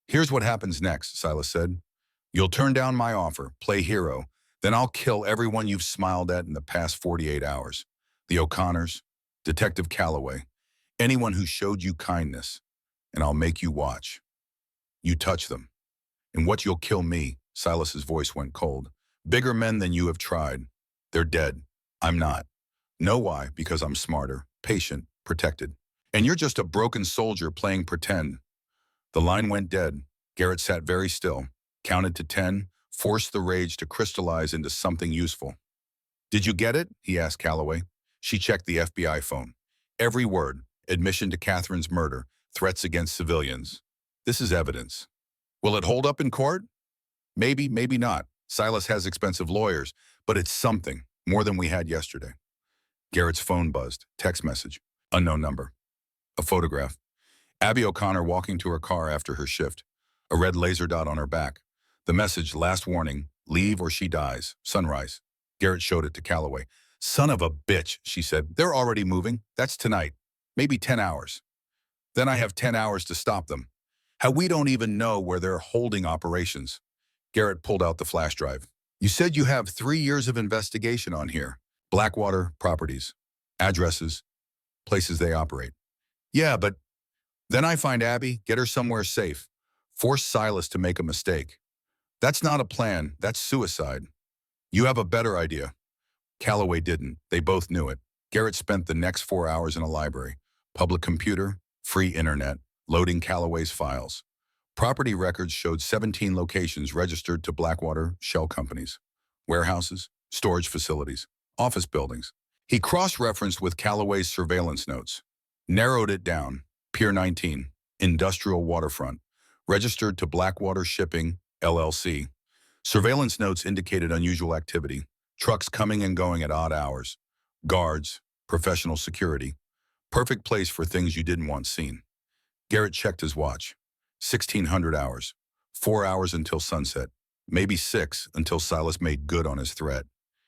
Here's what happens next, Silas said. You'll turn down my offer, play hero. Then I'll kill everyone you've smiled at in the past 48 hours. The O'Connors, Detective Calloway, anyone who showed you kindness, and I'll make you watch. You touch them. And what you'll kill me, Silas's voice went cold. Bigger men than you have tried. They're dead. I'm not. Know why? Because I'm smarter, patient, protected. And you're just a broken soldier playing pretend. The line went dead. Garrett sat very still, counted to 10, forced the rage to crystallize into something useful. Did you get it? He asked Calloway. She checked the FBI phone. Every word, admission to Catherine's murder, threats against civilians. This is evidence. Will it hold up in court? Maybe, maybe not. Silas has expensive lawyers, but it's something, more than we had yesterday. Garrett's phone buzzed. Text message. Unknown number. A photograph. Abby O'Connor walking to her car after her shift. A red laser dot on her back. The message, last warning, leave or she dies. Sunrise. Garrett showed it to Calloway. Son of a bitch, she said. They're already moving. That's tonight. Maybe 10 hours. Then I have 10 hours to stop them. How we don't even know where they're holding operations. Garrett pulled out the flash drive. You said you have 3 years of investigation on here. Blackwater properties, addresses, places they operate. Yeah, but then I find Abby, get her somewhere safe. Force Silas to make a mistake. That's not a plan, that's suicide. You have a better idea. Calloway didn't. They both knew it. Garrett spent the next 4 hours in a library. Public computer, free internet, loading Calloway's files. Property records showed 17 locations registered to Blackwater shell companies, warehouses, storage facilities, office buildings. He cross-referenced with Calloway's surveillance notes, narrowed it down. Pier 19, Industrial Waterfront, registered to Blackwater Shipping, LLC. Surveillance notes indicated unusual activity, trucks coming and going at odd hours, guards, professional security. Perfect place for things you didn't want seen. Garrett checked his watch. 1,600 hours. 4 hours until sunset. Maybe 6 until Silas made good on his threat.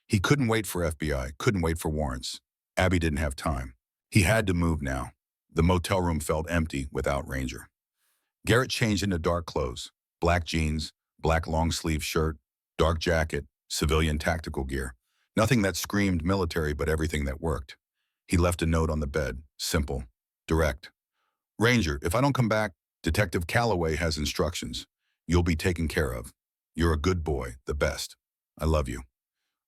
He couldn't wait for FBI, couldn't wait for warrants. Abby didn't have time. He had to move now. The motel room felt empty without Ranger. Garrett changed into dark clothes. Black jeans, black long-sleeve shirt, dark jacket, civilian tactical gear. Nothing that screamed military, but everything that worked. He left a note on the bed, simple, direct. Ranger, if I don't come back, Detective Calloway has instructions. You'll be taken care of. You're a good boy, the best. I love you.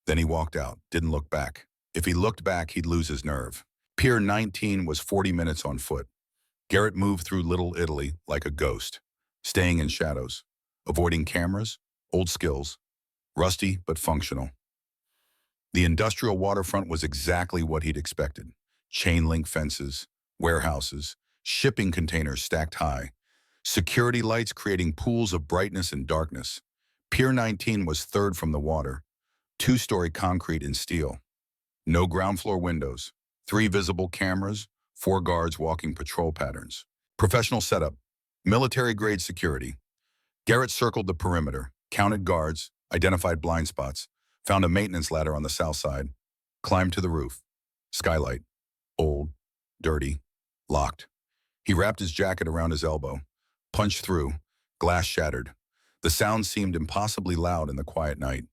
Then he walked out, didn't look back. If he looked back, he'd lose his nerve. Pier 19 was 40 minutes on foot. Garrett moved through Little Italy like a ghost, staying in shadows, avoiding cameras, old skills, rusty but functional. The industrial waterfront was exactly what he'd expected. Chain link fences, warehouses, shipping containers stacked high, security lights creating pools of brightness and darkness. Pier 19 was third from the water, 2-story concrete and steel. No ground floor windows, 3 visible cameras, 4 guards walking patrol patterns. Professional setup, military-grade security. Garrett circled the perimeter, counted guards, identified blind spots, found a maintenance ladder on the south side, climbed to the roof. Skylight, old, dirty, locked. He wrapped his jacket around his elbow, punched through, glass shattered. The sound seemed impossibly loud in the quiet night.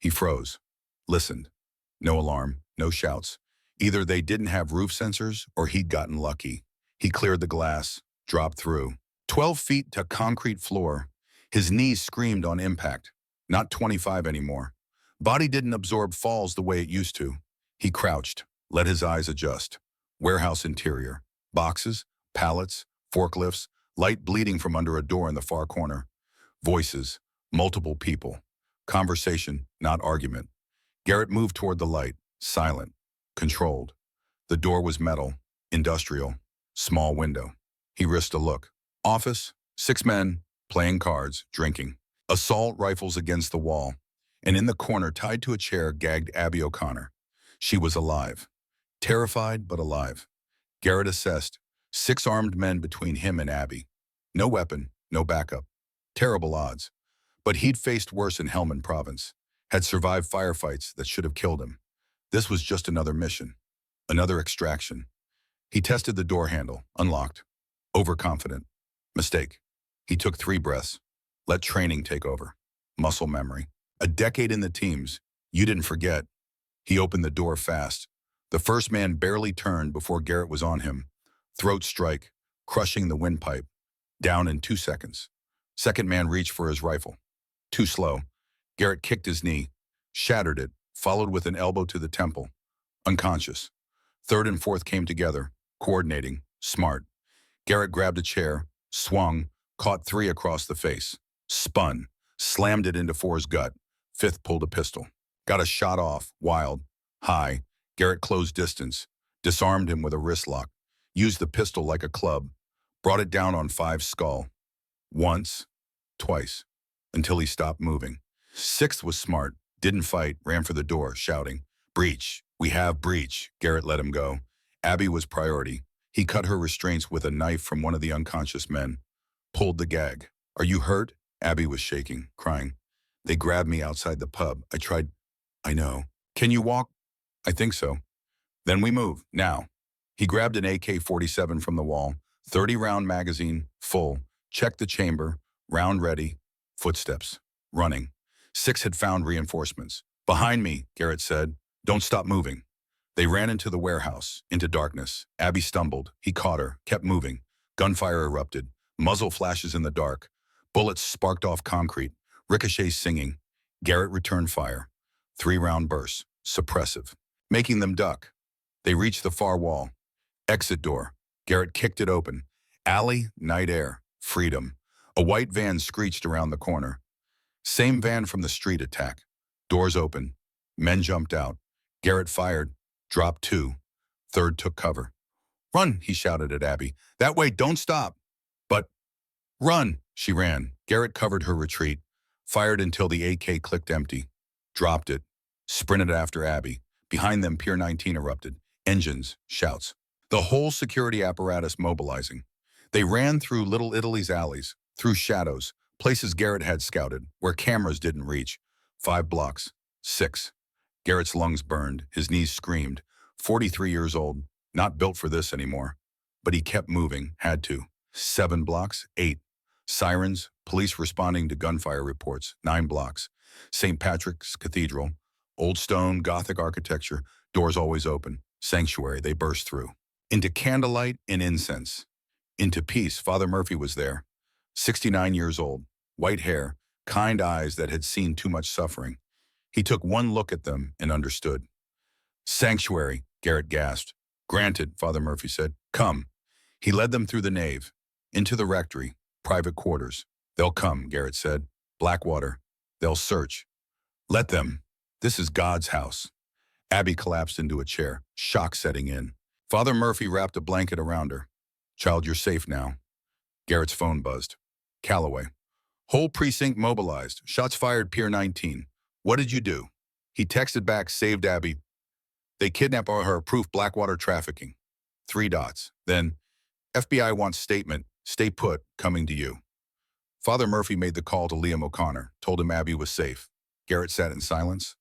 He froze, listened. No alarm, no shouts. Either they didn't have roof sensors or he'd gotten lucky. He cleared the glass, dropped through. 12 feet to concrete floor. His knees screamed on impact. Not 25 anymore. Body didn't absorb falls the way it used to. He crouched, let his eyes adjust. Warehouse interior. Boxes, pallets, forklifts, light bleeding from under a door in the far corner. Voices, multiple people. Conversation, not argument. Garrett moved toward the light, silent, controlled. The door was metal, industrial, small window. He risked a look. Office, 6 men, playing cards, drinking. Assault rifles against the wall. And in the corner, tied to a chair, gagged Abby O'Connor. She was alive. Terrified, but alive. Garrett assessed. 6 armed men between him and Abby. No weapon, no backup. Terrible odds. But he'd faced worse in Helmand Province. Had survived firefights that should have killed him. This was just another mission. Another extraction. He tested the door handle, unlocked. Overconfident. Mistake. He took 3 breaths. Let training take over. Muscle memory. A decade in the teams. You didn't forget. He opened the door fast. The first man barely turned before Garrett was on him. Throat strike, crushing the windpipe. Down in 2 seconds. Second man reached for his rifle. Too slow. Garrett kicked his knee, shattered it, followed with an elbow to the temple. Unconscious. Third and fourth came together, coordinating, smart. Garrett grabbed a chair, swung, caught three across the face. Spun, slammed it into four's gut. Fifth pulled a pistol. Got a shot off, wild, high. Garrett closed distance, disarmed him with a wrist lock, used the pistol like a club, brought it down on Five's skull. Once, twice, until he stopped moving. Sixth was smart, didn't fight, ran for the door, shouting, "Breach, we have breach." Garrett let him go. Abby was priority. He cut her restraints with a knife from one of the unconscious men. Pulled the gag. "Are you hurt?" Abby was shaking, crying. "They grabbed me outside the pub. I tried." "I know. Can you walk?" "I think so." "Then we move, now." He grabbed an AK-47 from the wall, 30-round magazine, full, checked the chamber, round ready, footsteps, running. Six had found reinforcements. "Behind me," Garrett said. "Don't stop moving." They ran into the warehouse, into darkness. Abby stumbled. He caught her, kept moving. Gunfire erupted. Muzzle flashes in the dark. Bullets sparked off concrete. Ricochets singing. Garrett returned fire. 3-round bursts, suppressive, making them duck. They reached the far wall. Exit door. Garrett kicked it open. Alley, night air, freedom. A white van screeched around the corner. Same van from the street attack. Doors open. Men jumped out. Garrett fired. Dropped two. Third took cover. "Run," he shouted at Abby. "That way, don't stop." "But..." "Run." She ran. Garrett covered her retreat. Fired until the AK clicked empty. Dropped it. Sprinted after Abby. Behind them, Pier 19 erupted. Engines, shouts. The whole security apparatus mobilizing. They ran through Little Italy's alleys, through shadows, places Garrett had scouted, where cameras didn't reach. 5 blocks. 6. Garrett's lungs burned. His knees screamed. 43 years old. Not built for this anymore. But he kept moving. Had to. 7 blocks. 8. Sirens. Police responding to gunfire reports. 9 blocks. St. Patrick's Cathedral. Old stone, Gothic architecture. Doors always open. Sanctuary. They burst through. Into candlelight and incense. Into peace. Father Murphy was there. 69 years old. White hair. Kind eyes that had seen too much suffering. He took one look at them and understood. "Sanctuary," Garrett gasped. "Granted," Father Murphy said. "Come." He led them through the nave, into the rectory, private quarters. "They'll come," Garrett said. "Blackwater. They'll search. Let them. This is God's house." Abby collapsed into a chair, shock setting in. Father Murphy wrapped a blanket around her. "Child, you're safe now." Garrett's phone buzzed. Callaway. "Whole precinct mobilized. Shots fired, Pier 19. What did you do?" He texted back, "Saved Abby. They kidnapped her, proof Blackwater trafficking." 3 dots. Then, "FBI wants statement. Stay put. Coming to you." Father Murphy made the call to Liam O'Connor, told him Abby was safe. Garrett sat in silence,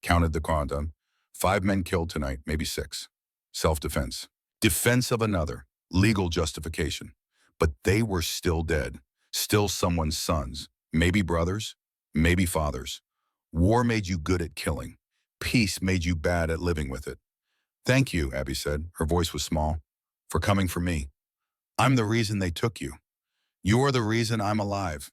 counted the quantum. 5 men killed tonight, maybe 6. Self-defense. Defense of another. Legal justification. But they were still dead. Still someone's sons. Maybe brothers. Maybe fathers. War made you good at killing. Peace made you bad at living with it. "Thank you," Abby said. Her voice was small. "For coming for me. I'm the reason they took you. You're the reason I'm alive."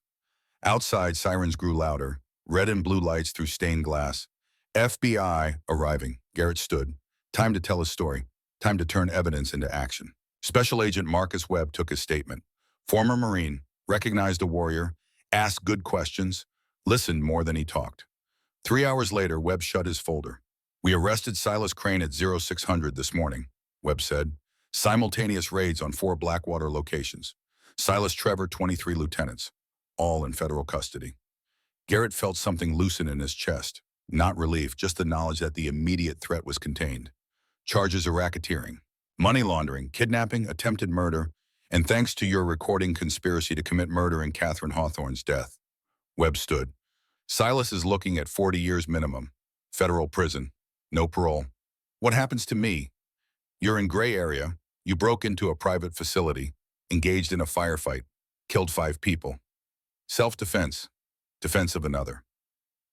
Outside, sirens grew louder. Red and blue lights through stained glass. FBI arriving. Garrett stood. Time to tell his story. Time to turn evidence into action. Special Agent Marcus Webb took his statement. Former Marine, recognized a warrior, asked good questions, listened more than he talked. 3 hours later, Webb shut his folder. "We arrested Silas Crane at 0600 this morning," Webb said. "Simultaneous raids on 4 Blackwater locations. Silas Trevor, 23 lieutenants, all in federal custody." Garrett felt something loosen in his chest. Not relief, just the knowledge that the immediate threat was contained. Charges of racketeering, money laundering, kidnapping, attempted murder, and thanks to your recording, conspiracy to commit murder in Catherine Hawthorne's death. Webb stood. "Silas is looking at 40 years minimum. Federal prison. No parole. What happens to me? You're in gray area. You broke into a private facility, engaged in a firefight, killed 5 people. Self-defense. Defense of another.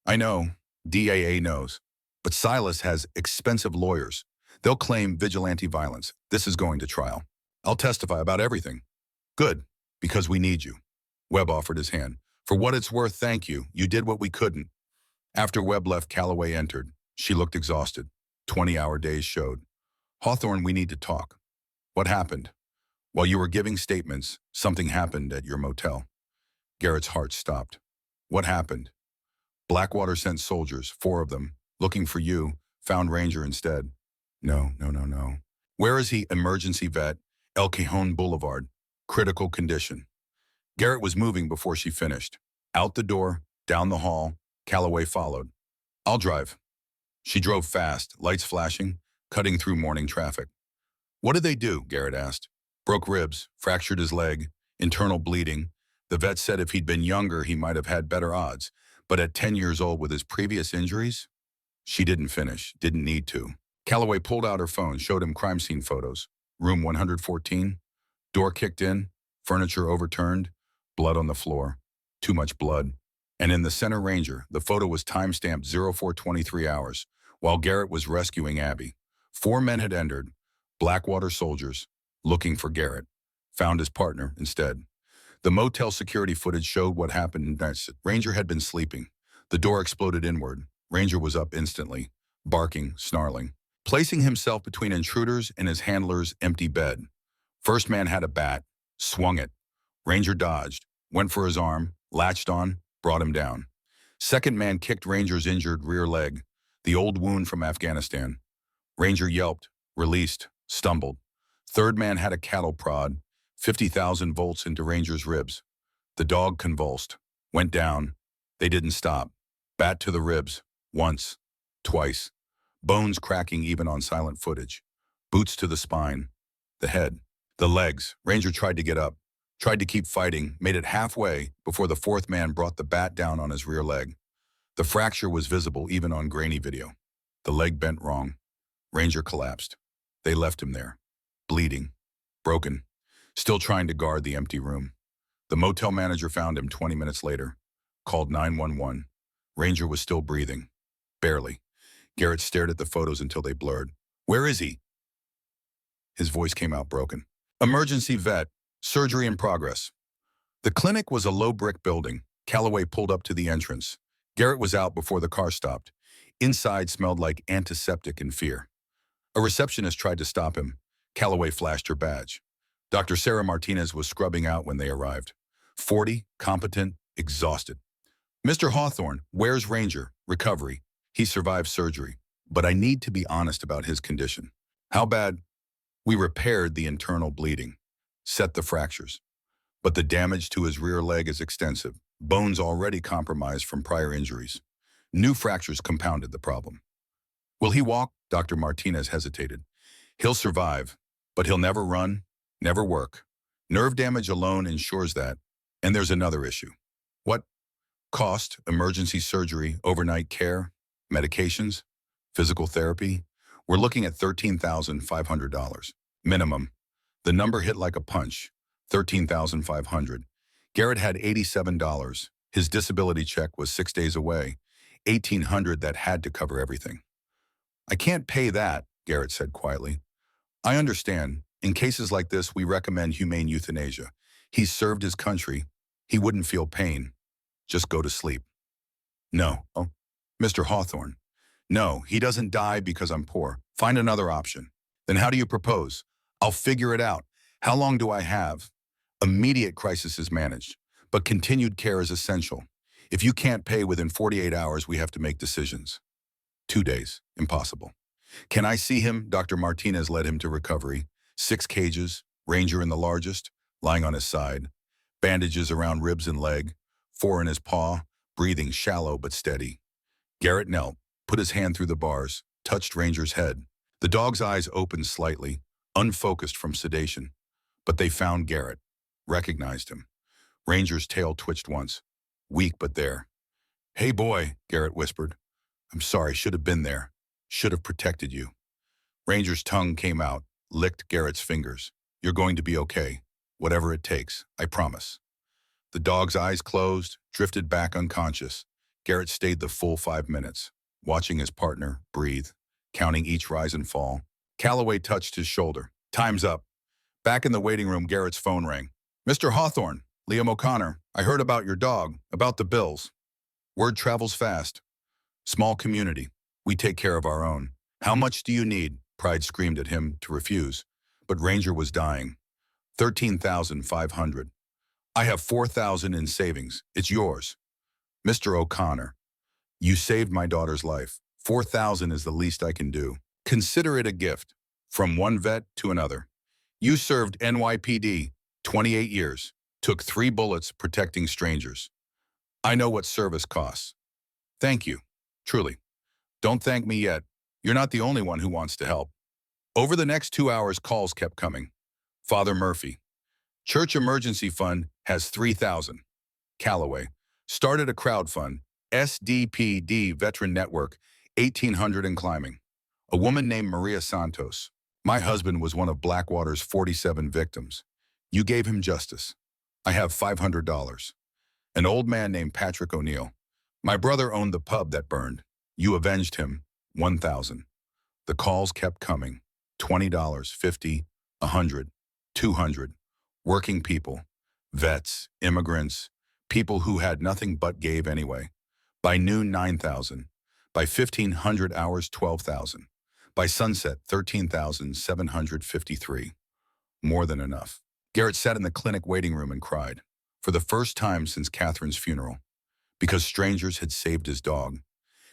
I know. DAA knows. But Silas has expensive lawyers. They'll claim vigilante violence. This is going to trial. I'll testify about everything. Good, because we need you. Webb offered his hand. For what it's worth, thank you. You did what we couldn't. After Webb left, Calloway entered. She looked exhausted. 20-hour days showed. Hawthorne, we need to talk. What happened? While you were giving statements, something happened at your motel. Garrett's heart stopped. What happened? Blackwater sent soldiers, 4 of them, looking for you, found Ranger instead. No, no, no, no. Where is he? Emergency vet, El Cajon Boulevard. Critical condition. Garrett was moving before she finished. Out the door, down the hall, Calloway followed. I'll drive. She drove fast, lights flashing, cutting through morning traffic. What did they do? Garrett asked. Broke ribs, fractured his leg, internal bleeding. The vet said if he'd been younger, he might have had better odds. But at 10 years old with his previous injuries? She didn't finish, didn't need to. Calloway pulled out her phone, showed him crime scene photos. Room 114. Door kicked in, furniture overturned, blood on the floor. Too much blood. And in the center Ranger, the photo was time-stamped 0423 hours, while Garrett was rescuing Abby. 4 men had entered, Blackwater soldiers, looking for Garrett. Found his partner instead. The motel security footage showed what happened next. Ranger had been sleeping. The door exploded inward. Ranger was up instantly, barking, snarling, placing himself between intruders and his handler's empty bed. First man had a bat, swung it. Ranger dodged, went for his arm, latched on, brought him down. Second man kicked Ranger's injured rear leg, the old wound from Afghanistan. Ranger yelped, released, stumbled. Third man had a cattle prod, 50,000 volts into Ranger's ribs. The dog convulsed, went down. They didn't stop. Bat to the ribs, once, twice. Bones cracking even on silent footage. Boots to the spine, the head, the legs. Ranger tried to get up, tried to keep fighting, made it halfway before the 4th man brought the bat down on his rear leg. The fracture was visible even on grainy video. The leg bent wrong. Ranger collapsed. They left him there, bleeding, broken, still trying to guard the empty room. The motel manager found him 20 minutes later, called 911. Ranger was still breathing, barely. Garrett stared at the photos until they blurred. Where is he? His voice came out broken. Emergency vet, surgery in progress. The clinic was a low brick building. Calloway pulled up to the entrance. Garrett was out before the car stopped. Inside smelled like antiseptic and fear. A receptionist tried to stop him. Calloway flashed her badge. Dr. Sarah Martinez was scrubbing out when they arrived. 40, competent, exhausted. Mr. Hawthorne, where's Ranger? Recovery. He survived surgery. But I need to be honest about his condition. How bad? We repaired the internal bleeding, set the fractures. But the damage to his rear leg is extensive. Bones already compromised from prior injuries. New fractures compounded the problem. Will he walk? Dr. Martinez hesitated. He'll survive, but he'll never run, never work. Nerve damage alone ensures that. And there's another issue. What? Cost, emergency surgery, overnight care, medications, physical therapy. We're looking at $13,500. Minimum. The number hit like a punch. $13,500. Garrett had $87. His disability check was 6 days away. $1,800 that had to cover everything. I can't pay that, Garrett said quietly. I understand. In cases like this, we recommend humane euthanasia. He's served his country. He wouldn't feel pain. Just go to sleep. No. Oh, Mr. Hawthorne. No, he doesn't die because I'm poor. Find another option. Then how do you propose? I'll figure it out. How long do I have? Immediate crisis is managed, but continued care is essential. If you can't pay within 48 hours, we have to make decisions. 2 days. Impossible. Can I see him? Dr. Martinez led him to recovery. 6 cages, Ranger in the largest, lying on his side. Bandages around ribs and leg, 4 in his paw, breathing shallow but steady. Garrett knelt, put his hand through the bars, touched Ranger's head. The dog's eyes opened slightly, unfocused from sedation. But they found Garrett, recognized him. Ranger's tail twitched once, weak but there. Hey boy, Garrett whispered. I'm sorry, should have been there. Should have protected you. Ranger's tongue came out, licked Garrett's fingers. You're going to be okay. Whatever it takes, I promise. The dog's eyes closed, drifted back unconscious. Garrett stayed the full 5 minutes, watching his partner breathe, counting each rise and fall. Calloway touched his shoulder. Time's up. Back in the waiting room, Garrett's phone rang. Mr. Hawthorne, Liam O'Connor, I heard about your dog, about the bills. Word travels fast. Small community. We take care of our own. How much do you need? Pride screamed at him to refuse. But Ranger was dying. 13,500. I have 4,000 in savings. It's yours. Mr. O'Connor, you saved my daughter's life. 4,000 is the least I can do. Consider it a gift. From one vet to another. You served NYPD 28 years. Took 3 bullets protecting strangers. I know what service costs. Thank you. Truly. Don't thank me yet. You're not the only one who wants to help. Over the next 2 hours, calls kept coming. Father Murphy. Church Emergency Fund has 3,000. Calloway. Started a crowd fund. SDPD Veteran Network, 1,800 and climbing. A woman named Maria Santos. My husband was one of Blackwater's 47 victims. You gave him justice. I have $500. An old man named Patrick O'Neill. My brother owned the pub that burned. You avenged him. 1,000. The calls kept coming. $20, 50, 100, 200. Working people, vets, immigrants, people who had nothing but gave anyway. By noon, 9,000. By 1,500 hours, 12,000. By sunset, 13,753. More than enough. Garrett sat in the clinic waiting room and cried. For the first time since Catherine's funeral. Because strangers had saved his dog.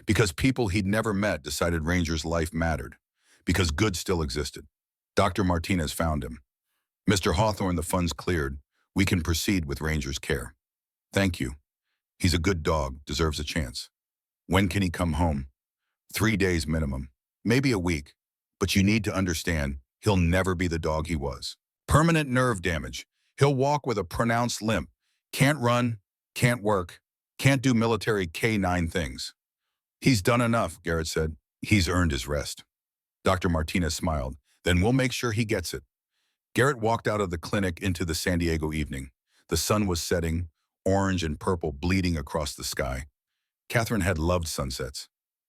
Because people he'd never met decided Ranger's life mattered. Because good still existed. Dr. Martinez found him. Mr. Hawthorne, the funds cleared. We can proceed with Ranger's care. Thank you. He's a good dog, deserves a chance. When can he come home? 3 days minimum. Maybe a week. But you need to understand, he'll never be the dog he was. Permanent nerve damage. He'll walk with a pronounced limp. Can't run, can't work, can't do military K9 things. He's done enough, Garrett said. He's earned his rest. Dr. Martinez smiled. Then we'll make sure he gets it. Garrett walked out of the clinic into the San Diego evening. The sun was setting, orange and purple bleeding across the sky. Catherine had loved sunsets.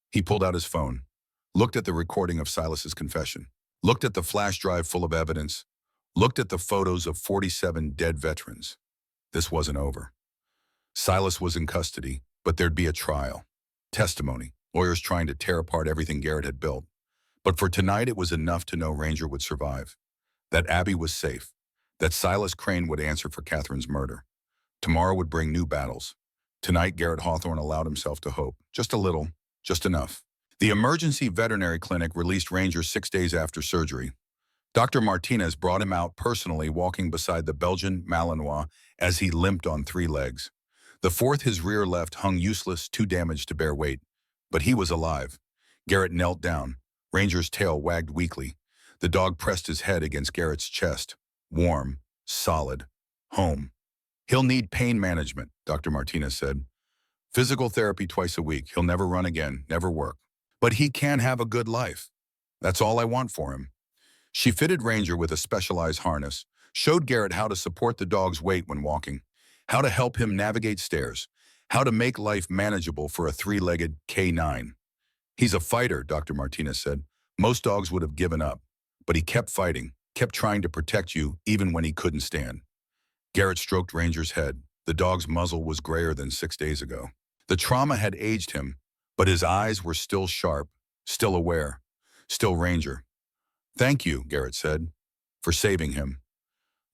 He pulled out his phone, looked at the recording of Silas's confession, looked at the flash drive full of evidence, looked at the photos of 47 dead veterans. This wasn't over. Silas was in custody, but there'd be a trial. Testimony, lawyers trying to tear apart everything Garrett had built. But for tonight, it was enough to know Ranger would survive. That Abby was safe. That Silas Crane would answer for Catherine's murder. Tomorrow would bring new battles. Tonight, Garrett Hawthorne allowed himself to hope. Just a little, just enough. The emergency veterinary clinic released Ranger 6 days after surgery. Dr. Martinez brought him out personally, walking beside the Belgian Malinois as he limped on 3 legs. The fourth, his rear left, hung useless, too damaged to bear weight. But he was alive. Garrett knelt down. Ranger's tail wagged weakly. The dog pressed his head against Garrett's chest. Warm, solid, home. He'll need pain management, Dr. Martinez said. Physical therapy twice a week. He'll never run again, never work. But he can have a good life. That's all I want for him. She fitted Ranger with a specialized harness, showed Garrett how to support the dog's weight when walking, how to help him navigate stairs, how to make life manageable for a 3-legged K9. He's a fighter, Dr. Martinez said. Most dogs would have given up, but he kept fighting, kept trying to protect you even when he couldn't stand. Garrett stroked Ranger's head. The dog's muzzle was grayer than 6 days ago. The trauma had aged him, but his eyes were still sharp, still aware, still Ranger. Thank you, Garrett said, for saving him.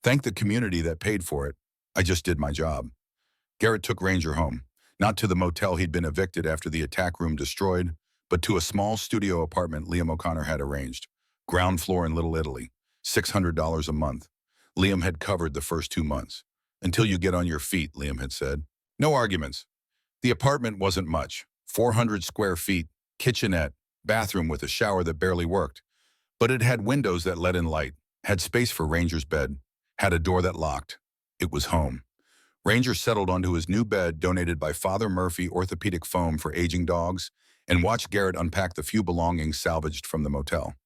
Thank the community that paid for it. I just did my job. Garrett took Ranger home, not to the motel he'd been evicted after the attack room destroyed, but to a small studio apartment Liam O'Connor had arranged. Ground floor in Little Italy, $600 a month. Liam had covered the first 2 months. Until you get on your feet, Liam had said. No arguments. The apartment wasn't much. 400 square feet, kitchenette, bathroom with a shower that barely worked. But it had windows that let in light, had space for Ranger's bed, had a door that locked. It was home. Ranger settled onto his new bed donated by Father Murphy orthopedic foam for aging dogs and watched Garrett unpack the few belongings salvaged from the motel.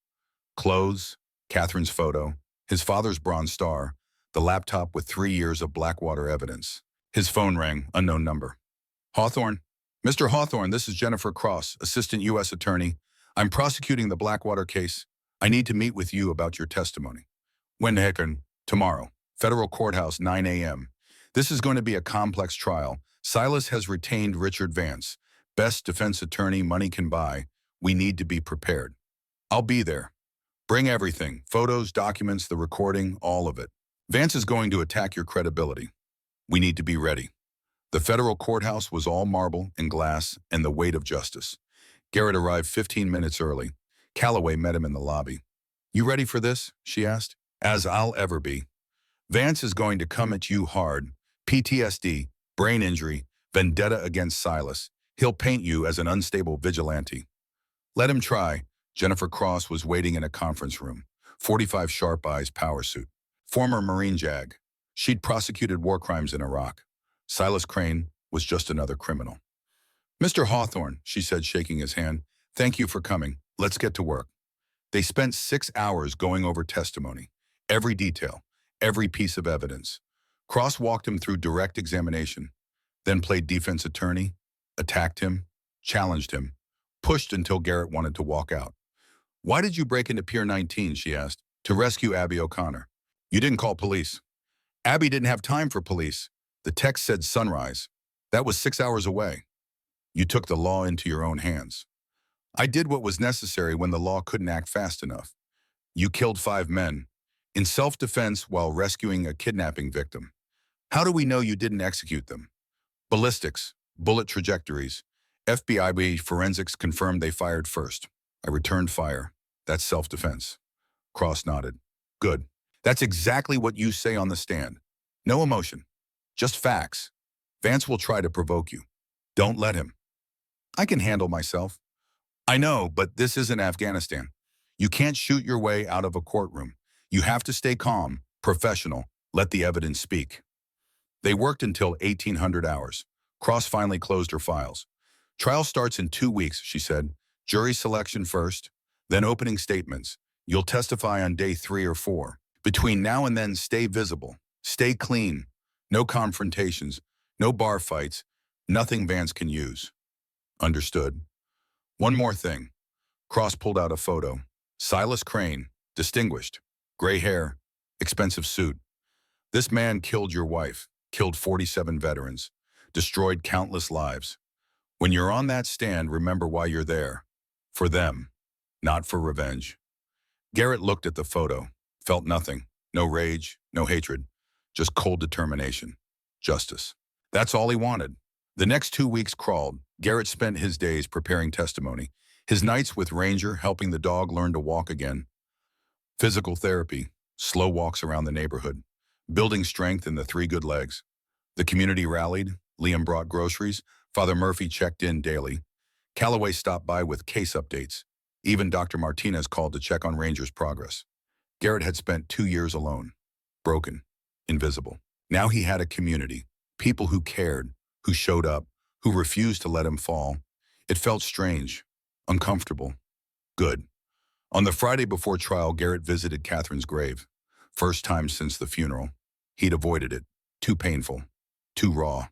Clothes, Catherine's photo, his father's Bronze Star, the laptop with 3 years of Blackwater evidence. His phone rang, unknown number. Hawthorne? Mr. Hawthorne, this is Jennifer Cross, Assistant U.S. Attorney. I'm prosecuting the Blackwater case. I need to meet with you about your testimony. When hecken? Tomorrow. Federal Courthouse, 9 a.m. This is going to be a complex trial. Silas has retained Richard Vance. Best defense attorney money can buy. We need to be prepared. I'll be there. Bring everything. Photos, documents, the recording, all of it. Vance is going to attack your credibility. We need to be ready. The federal courthouse was all marble and glass and the weight of justice. Garrett arrived 15 minutes early. Calloway met him in the lobby. You ready for this? She asked. As I'll ever be. Vance is going to come at you hard. PTSD, brain injury, vendetta against Silas. He'll paint you as an unstable vigilante. Let him try. Jennifer Cross was waiting in a conference room. 45 sharp eyes, power suit. Former Marine JAG. She'd prosecuted war crimes in Iraq. Silas Crane was just another criminal. Mr. Hawthorne, she said, shaking his hand, thank you for coming. Let's get to work. They spent 6 hours going over testimony, every detail, every piece of evidence. Cross walked him through direct examination, then played defense attorney, attacked him, challenged him, pushed until Garrett wanted to walk out. Why did you break into Pier 19, she asked, to rescue Abby O'Connor? You didn't call police. Abby didn't have time for police. The text said sunrise. That was 6 hours away. You took the law into your own hands. I did what was necessary when the law couldn't act fast enough. You killed 5 men, in self-defense while rescuing a kidnapping victim. How do we know you didn't execute them? Ballistics, bullet trajectories. FBI forensics confirmed they fired first. I returned fire. That's self-defense. Cross nodded. Good. That's exactly what you say on the stand. No emotion. Just facts. Vance will try to provoke you. Don't let him. I can handle myself. I know, but this isn't Afghanistan. You can't shoot your way out of a courtroom. You have to stay calm, professional, let the evidence speak. They worked until 1800 hours. Cross finally closed her files. Trial starts in 2 weeks, she said. Jury selection first, then opening statements. You'll testify on day 3 or 4. Between now and then, stay visible. Stay clean. No confrontations. No bar fights. Nothing Vance can use. Understood. One more thing. Cross pulled out a photo. Silas Crane, distinguished. Gray hair, expensive suit. This man killed your wife, killed 47 veterans, destroyed countless lives. When you're on that stand, remember why you're there. For them, not for revenge. Garrett looked at the photo, felt nothing. No rage, no hatred, just cold determination. Justice. That's all he wanted. The next 2 weeks crawled. Garrett spent his days preparing testimony, his nights with Ranger helping the dog learn to walk again. Physical therapy, slow walks around the neighborhood, building strength in the 3 good legs. The community rallied. Liam brought groceries. Father Murphy checked in daily. Calloway stopped by with case updates. Even Dr. Martinez called to check on Ranger's progress. Garrett had spent 2 years alone, broken, invisible. Now he had a community, people who cared, who showed up, who refused to let him fall. It felt strange, uncomfortable, good. On the Friday before trial, Garrett visited Catherine's grave. First time since the funeral. He'd avoided it. Too painful, too raw.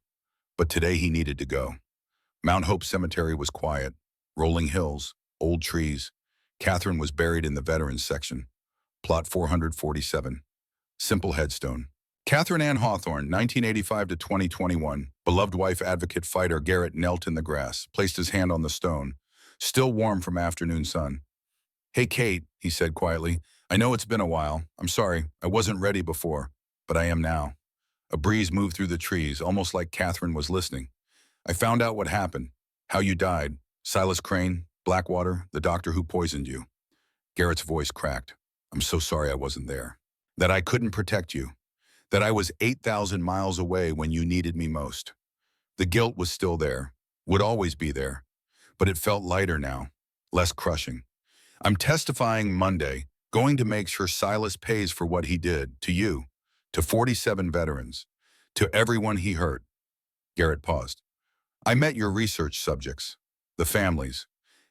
But today he needed to go. Mount Hope Cemetery was quiet. Rolling hills, old trees. Catherine was buried in the veterans section. Plot 447. Simple headstone. Catherine Ann Hawthorne, 1985 to 2021. Beloved wife, advocate, fighter. Garrett knelt in the grass, placed his hand on the stone, still warm from afternoon sun. Hey, Kate, he said quietly. I know it's been a while. I'm sorry. I wasn't ready before, but I am now. A breeze moved through the trees, almost like Catherine was listening. I found out what happened, how you died. Silas Crane, Blackwater, the doctor who poisoned you. Garrett's voice cracked. I'm so sorry I wasn't there. That I couldn't protect you. That I was 8,000 miles away when you needed me most. The guilt was still there, would always be there, but it felt lighter now, less crushing. I'm testifying Monday, going to make sure Silas pays for what he did to you, to 47 veterans, to everyone he hurt. Garrett paused. I met your research subjects, the families.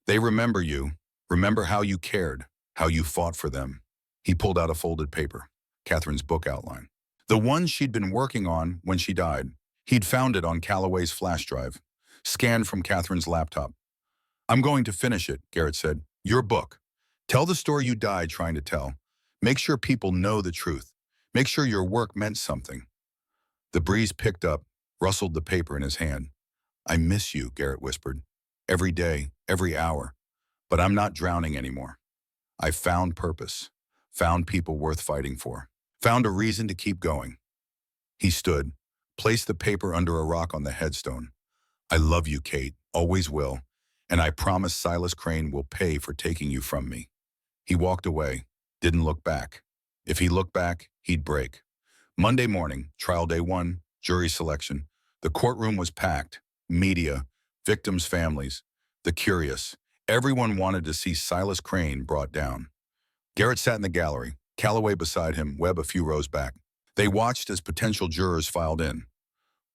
They remember you, remember how you cared, how you fought for them. He pulled out a folded paper, Catherine's book outline. The one she'd been working on when she died. He'd found it on Calloway's flash drive, scanned from Catherine's laptop. I'm going to finish it, Garrett said. Your book. Tell the story you died trying to tell. Make sure people know the truth. Make sure your work meant something. The breeze picked up, rustled the paper in his hand. I miss you, Garrett whispered. Every day, every hour. But I'm not drowning anymore. I found purpose. Found people worth fighting for. Found a reason to keep going. He stood, placed the paper under a rock on the headstone. I love you, Kate. Always will. And I promise Silas Crane will pay for taking you from me. He walked away, didn't look back. If he looked back, he'd break. Monday morning, trial day 1, jury selection. The courtroom was packed. Media, victims' families, the curious. Everyone wanted to see Silas Crane brought down. Garrett sat in the gallery, Calloway beside him, Webb a few rows back. They watched as potential jurors filed in.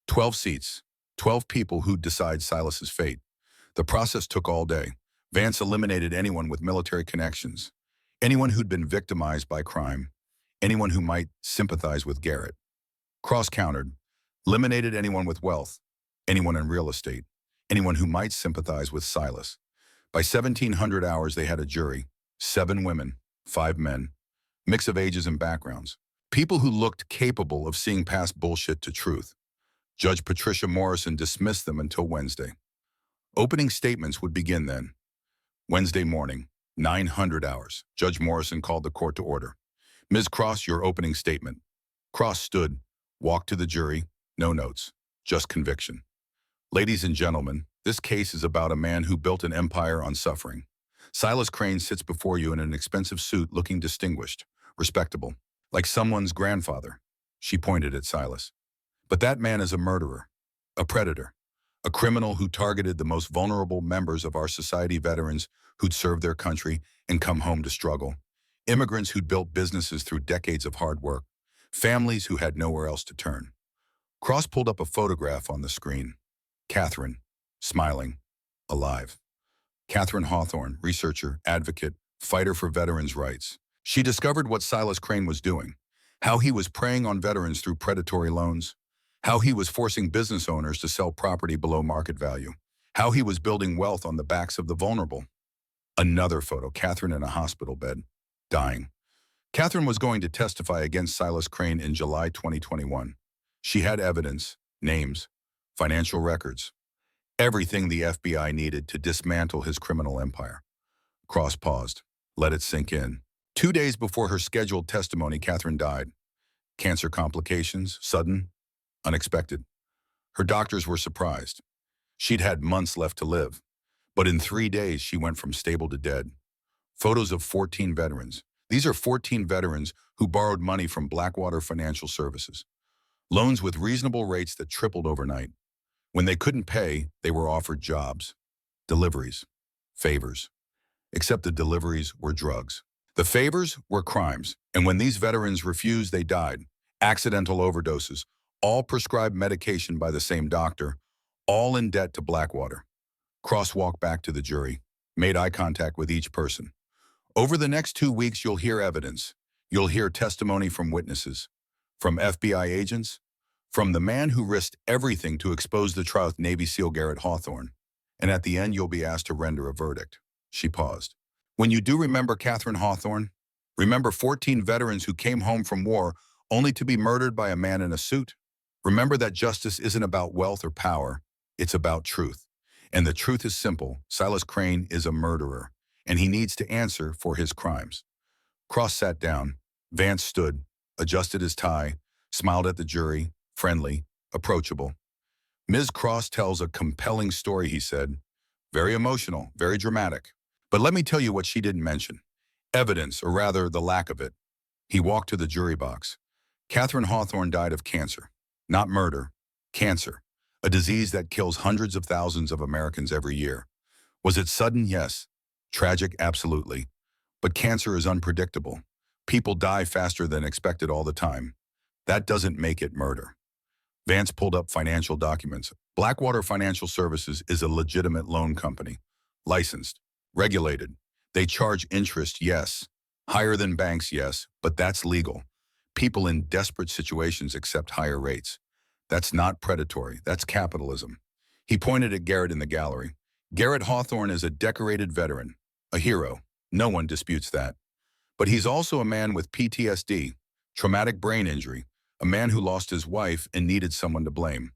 12 seats, 12 people who'd decide Silas's fate. The process took all day. Vance eliminated anyone with military connections, anyone who'd been victimized by crime, anyone who might sympathize with Garrett. Cross-countered, eliminated anyone with wealth, anyone in real estate, anyone who might sympathize with Silas. By 1700 hours, they had a jury, 7 women, 5 men, mix of ages and backgrounds, people who looked capable of seeing past bullshit to truth. Judge Patricia Morrison dismissed them until Wednesday. Opening statements would begin then. Wednesday morning, 900 hours. Judge Morrison called the court to order. Ms. Cross, your opening statement. Cross stood, walked to the jury, no notes, just conviction. Ladies and gentlemen, this case is about a man who built an empire on suffering. Silas Crane sits before you in an expensive suit looking distinguished, respectable, like someone's grandfather. She pointed at Silas. But that man is a murderer, a predator, a criminal who targeted the most vulnerable members of our society, veterans who'd served their country and come home to struggle, immigrants who'd built businesses through decades of hard work, families who had nowhere else to turn. Cross pulled up a photograph on the screen. Catherine, smiling, alive. Catherine Hawthorne, researcher, advocate, fighter for veterans' rights. She discovered what Silas Crane was doing, how he was preying on veterans through predatory loans, how he was forcing business owners to sell property below market value, how he was building wealth on the backs of the vulnerable. Another photo, Catherine in a hospital bed, dying. Catherine was going to testify against Silas Crane in July 2021. She had evidence, names, financial records, everything the FBI needed to dismantle his criminal empire. Cross paused, let it sink in. 2 days before her scheduled testimony, Catherine died. Cancer complications, sudden, unexpected. Her doctors were surprised. She'd had months left to live, but in 3 days she went from stable to dead. Photos of 14 veterans. These are 14 veterans who borrowed money from Blackwater Financial Services. Loans with reasonable rates that tripled overnight. When they couldn't pay, they were offered jobs, deliveries, favors. Except the deliveries were drugs. The favors were crimes, and when these veterans refused, they died. Accidental overdoses, all prescribed medication by the same doctor, all in debt to Blackwater. Cross walked back to the jury, made eye contact with each person. Over the next 2 weeks, you'll hear evidence. You'll hear testimony from witnesses, from FBI agents, from the man who risked everything to expose the trial with Navy SEAL Garrett Hawthorne. And at the end, you'll be asked to render a verdict. She paused. When you do remember Catherine Hawthorne, remember 14 veterans who came home from war only to be murdered by a man in a suit. Remember that justice isn't about wealth or power, it's about truth. And the truth is simple. Silas Crane is a murderer, and he needs to answer for his crimes. Cross sat down. Vance stood, adjusted his tie, smiled at the jury, friendly, approachable. Ms. Cross tells a compelling story, he said. Very emotional, very dramatic. But let me tell you what she didn't mention. Evidence, or rather the lack of it. He walked to the jury box. Catherine Hawthorne died of cancer. Not murder, cancer. A disease that kills hundreds of thousands of Americans every year. Was it sudden? Yes. Tragic? Absolutely. But cancer is unpredictable. People die faster than expected all the time. That doesn't make it murder. Vance pulled up financial documents. Blackwater Financial Services is a legitimate loan company. Licensed. Regulated. They charge interest, yes. Higher than banks, yes. But that's legal. People in desperate situations accept higher rates. That's not predatory. That's capitalism. He pointed at Garrett in the gallery. Garrett Hawthorne is a decorated veteran. A hero. No one disputes that. But he's also a man with PTSD, traumatic brain injury, a man who lost his wife and needed someone to blame.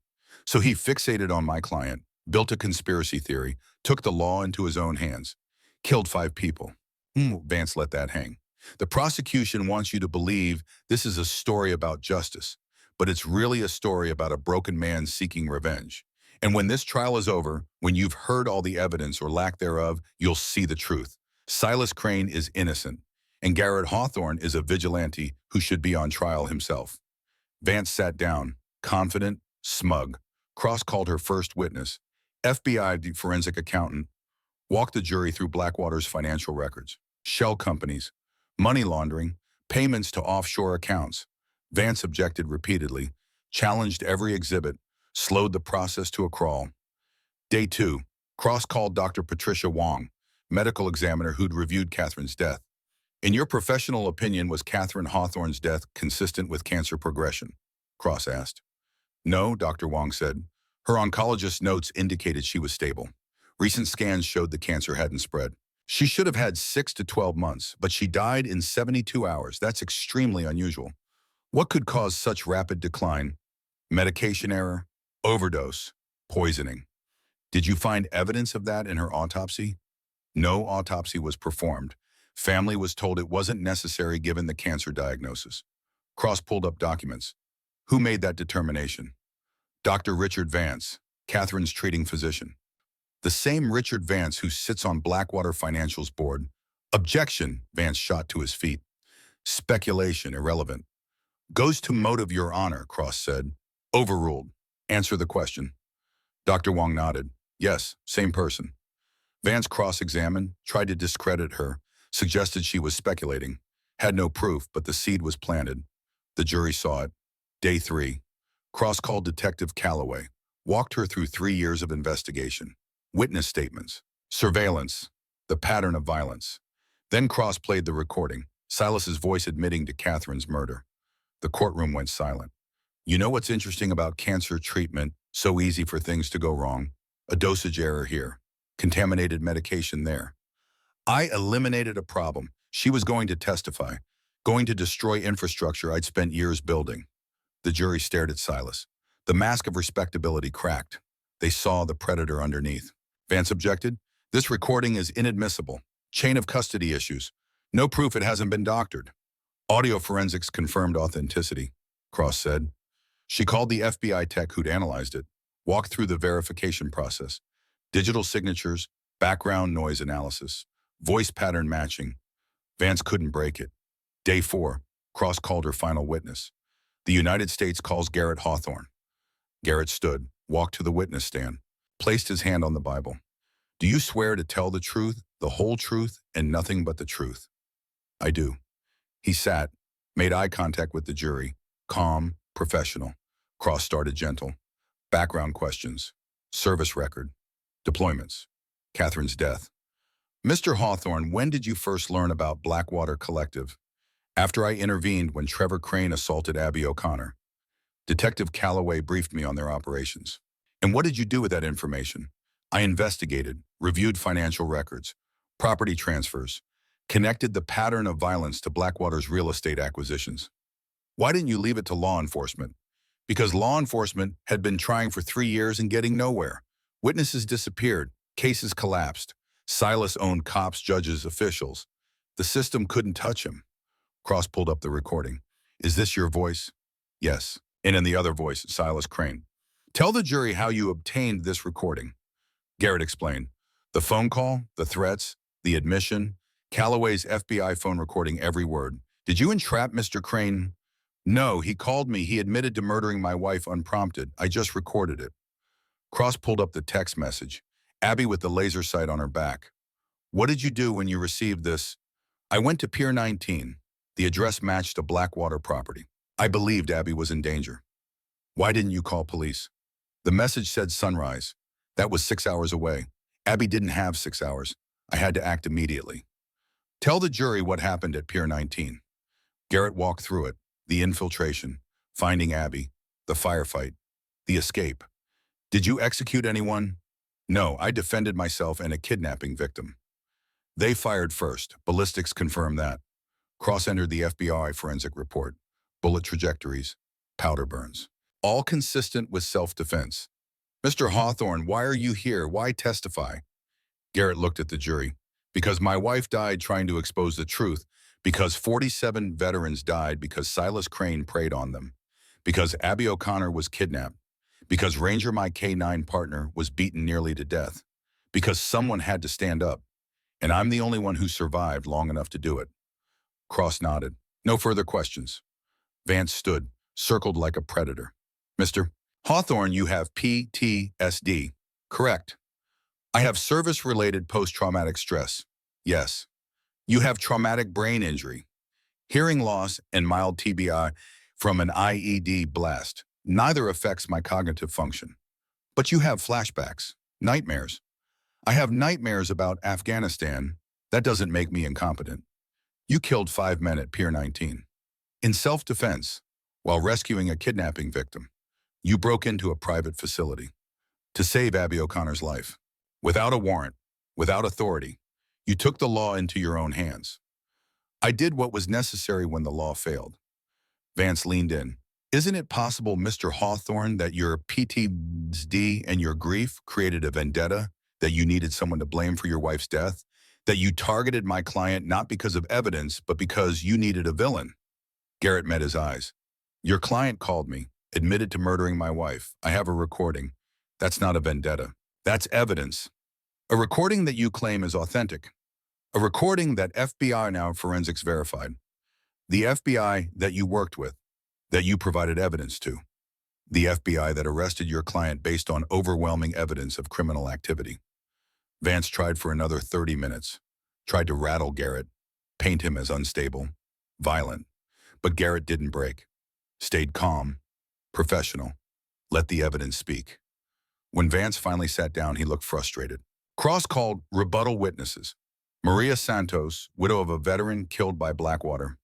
So he fixated on my client, built a conspiracy theory, took the law into his own hands, killed 5 people. Vance let that hang. The prosecution wants you to believe this is a story about justice, but it's really a story about a broken man seeking revenge. And when this trial is over, when you've heard all the evidence or lack thereof, you'll see the truth. Silas Crane is innocent, and Garrett Hawthorne is a vigilante who should be on trial himself. Vance sat down, confident, smug. Cross called her first witness. FBI forensic accountant walked the jury through Blackwater's financial records, shell companies, money laundering, payments to offshore accounts. Vance objected repeatedly, challenged every exhibit, slowed the process to a crawl. Day 2, Cross called Dr. Patricia Wong, medical examiner who'd reviewed Catherine's death. In your professional opinion, was Catherine Hawthorne's death consistent with cancer progression? Cross asked. No, Dr. Wong said. Her oncologist's notes indicated she was stable. Recent scans showed the cancer hadn't spread. She should have had 6 to 12 months, but she died in 72 hours. That's extremely unusual. What could cause such rapid decline? Medication error, overdose, poisoning. Did you find evidence of that in her autopsy? No autopsy was performed. Family was told it wasn't necessary given the cancer diagnosis. Cross pulled up documents. Who made that determination? Dr. Richard Vance, Catherine's treating physician. The same Richard Vance who sits on Blackwater Financial's board. Objection, Vance shot to his feet. Speculation, irrelevant. Goes to motive, Your Honor, Cross said. Overruled. Answer the question. Dr. Wong nodded. Yes, same person. Vance cross-examined, tried to discredit her, suggested she was speculating. Had no proof, but the seed was planted. The jury saw it. Day 3. Cross called Detective Calloway, walked her through 3 years of investigation. Witness statements, surveillance, the pattern of violence. Then Cross played the recording, Silas's voice admitting to Catherine's murder. The courtroom went silent. You know what's interesting about cancer treatment? So easy for things to go wrong. A dosage error here. Contaminated medication there. I eliminated a problem. She was going to testify, going to destroy infrastructure I'd spent years building. The jury stared at Silas. The mask of respectability cracked. They saw the predator underneath. Vance objected. This recording is inadmissible. Chain of custody issues. No proof it hasn't been doctored. Audio forensics confirmed authenticity, Cross said. She called the FBI tech who'd analyzed it, walked through the verification process. Digital signatures, background noise analysis, voice pattern matching. Vance couldn't break it. Day 4, Cross called her final witness. The United States calls Garrett Hawthorne. Garrett stood, walked to the witness stand, placed his hand on the Bible. Do you swear to tell the truth, the whole truth, and nothing but the truth? I do. He sat, made eye contact with the jury, calm, professional. Cross started gentle. Background questions, service record, deployments, Catherine's death. Mr. Hawthorne, when did you first learn about Blackwater Collective? After I intervened when Trevor Crane assaulted Abby O'Connor. Detective Calloway briefed me on their operations. And what did you do with that information? I investigated, reviewed financial records, property transfers, connected the pattern of violence to Blackwater's real estate acquisitions. Why didn't you leave it to law enforcement? Because law enforcement had been trying for 3 years and getting nowhere. Witnesses disappeared, cases collapsed. Silas owned cops, judges, officials. The system couldn't touch him. Cross pulled up the recording. Is this your voice? Yes. And in the other voice, Silas Crane. Tell the jury how you obtained this recording. Garrett explained. The phone call, the threats, the admission, Calloway's FBI phone recording every word. Did you entrap Mr. Crane? No, he called me. He admitted to murdering my wife unprompted. I just recorded it. Cross pulled up the text message. Abby with the laser sight on her back. What did you do when you received this? I went to Pier 19. The address matched a Blackwater property. I believed Abby was in danger. Why didn't you call police? The message said sunrise. That was 6 hours away. Abby didn't have 6 hours. I had to act immediately. Tell the jury what happened at Pier 19. Garrett walked through it. The infiltration, finding Abby, the firefight, the escape. Did you execute anyone? No, I defended myself and a kidnapping victim. They fired first. Ballistics confirmed that. Cross entered the FBI forensic report. Bullet trajectories, powder burns. All consistent with self-defense. Mr. Hawthorne, why are you here? Why testify? Garrett looked at the jury. Because my wife died trying to expose the truth. Because 47 veterans died because Silas Crane preyed on them. Because Abby O'Connor was kidnapped. Because Ranger, my K-9 partner, was beaten nearly to death. Because someone had to stand up. And I'm the only one who survived long enough to do it. Cross nodded. No further questions. Vance stood, circled like a predator. Mr. Hawthorne, you have PTSD. Correct. I have service-related post-traumatic stress. Yes. You have traumatic brain injury, hearing loss, and mild TBI from an IED blast. Neither affects my cognitive function. But you have flashbacks, nightmares. I have nightmares about Afghanistan. That doesn't make me incompetent. You killed 5 men at Pier 19. In self-defense, while rescuing a kidnapping victim, you broke into a private facility to save Abby O'Connor's life. Without a warrant, without authority, you took the law into your own hands. I did what was necessary when the law failed. Vance leaned in. Isn't it possible, Mr. Hawthorne, that your PTSD and your grief created a vendetta, that you needed someone to blame for your wife's death, that you targeted my client not because of evidence, but because you needed a villain? Garrett met his eyes. Your client called me, admitted to murdering my wife. I have a recording. That's not a vendetta. That's evidence. A recording that you claim is authentic. A recording that FBI now forensics verified. The FBI that you worked with, that you provided evidence to. The FBI that arrested your client based on overwhelming evidence of criminal activity. Vance tried for another 30 minutes, tried to rattle Garrett, paint him as unstable, violent. But Garrett didn't break. Stayed calm, professional, let the evidence speak. When Vance finally sat down, he looked frustrated. Cross called rebuttal witnesses. Maria Santos, widow of a veteran killed by Blackwater.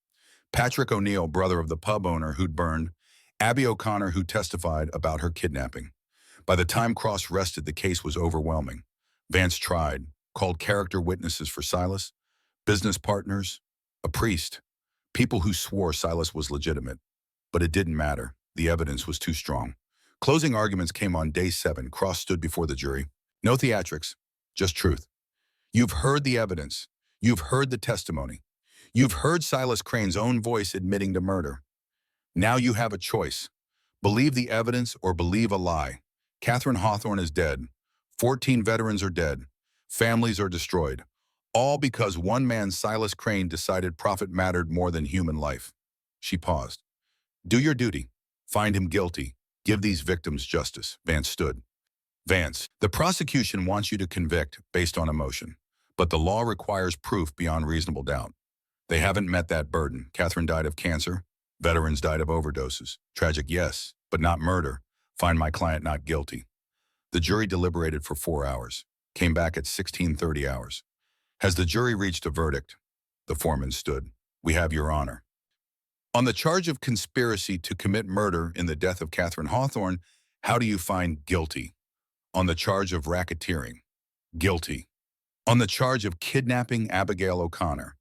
Patrick O'Neill, brother of the pub owner who'd burned. Abby O'Connor, who testified about her kidnapping. By the time Cross rested, the case was overwhelming. Vance tried, called character witnesses for Silas, business partners, a priest, people who swore Silas was legitimate. But it didn't matter. The evidence was too strong. Closing arguments came on day 7. Cross stood before the jury. No theatrics, just truth. You've heard the evidence. You've heard the testimony. You've heard Silas Crane's own voice admitting to murder. Now you have a choice. Believe the evidence or believe a lie. Catherine Hawthorne is dead. 14 veterans are dead. Families are destroyed. All because one man, Silas Crane, decided profit mattered more than human life. She paused. Do your duty. Find him guilty. Give these victims justice. Vance stood. Vance, the prosecution wants you to convict based on emotion, but the law requires proof beyond reasonable doubt. They haven't met that burden. Catherine died of cancer. Veterans died of overdoses. Tragic, yes, but not murder. Find my client not guilty. The jury deliberated for 4 hours. Came back at 16:30 hours. Has the jury reached a verdict? The foreman stood. We have your honor. On the charge of conspiracy to commit murder in the death of Catherine Hawthorne, how do you find guilty? On the charge of racketeering, guilty. On the charge of kidnapping Abigail O'Connor,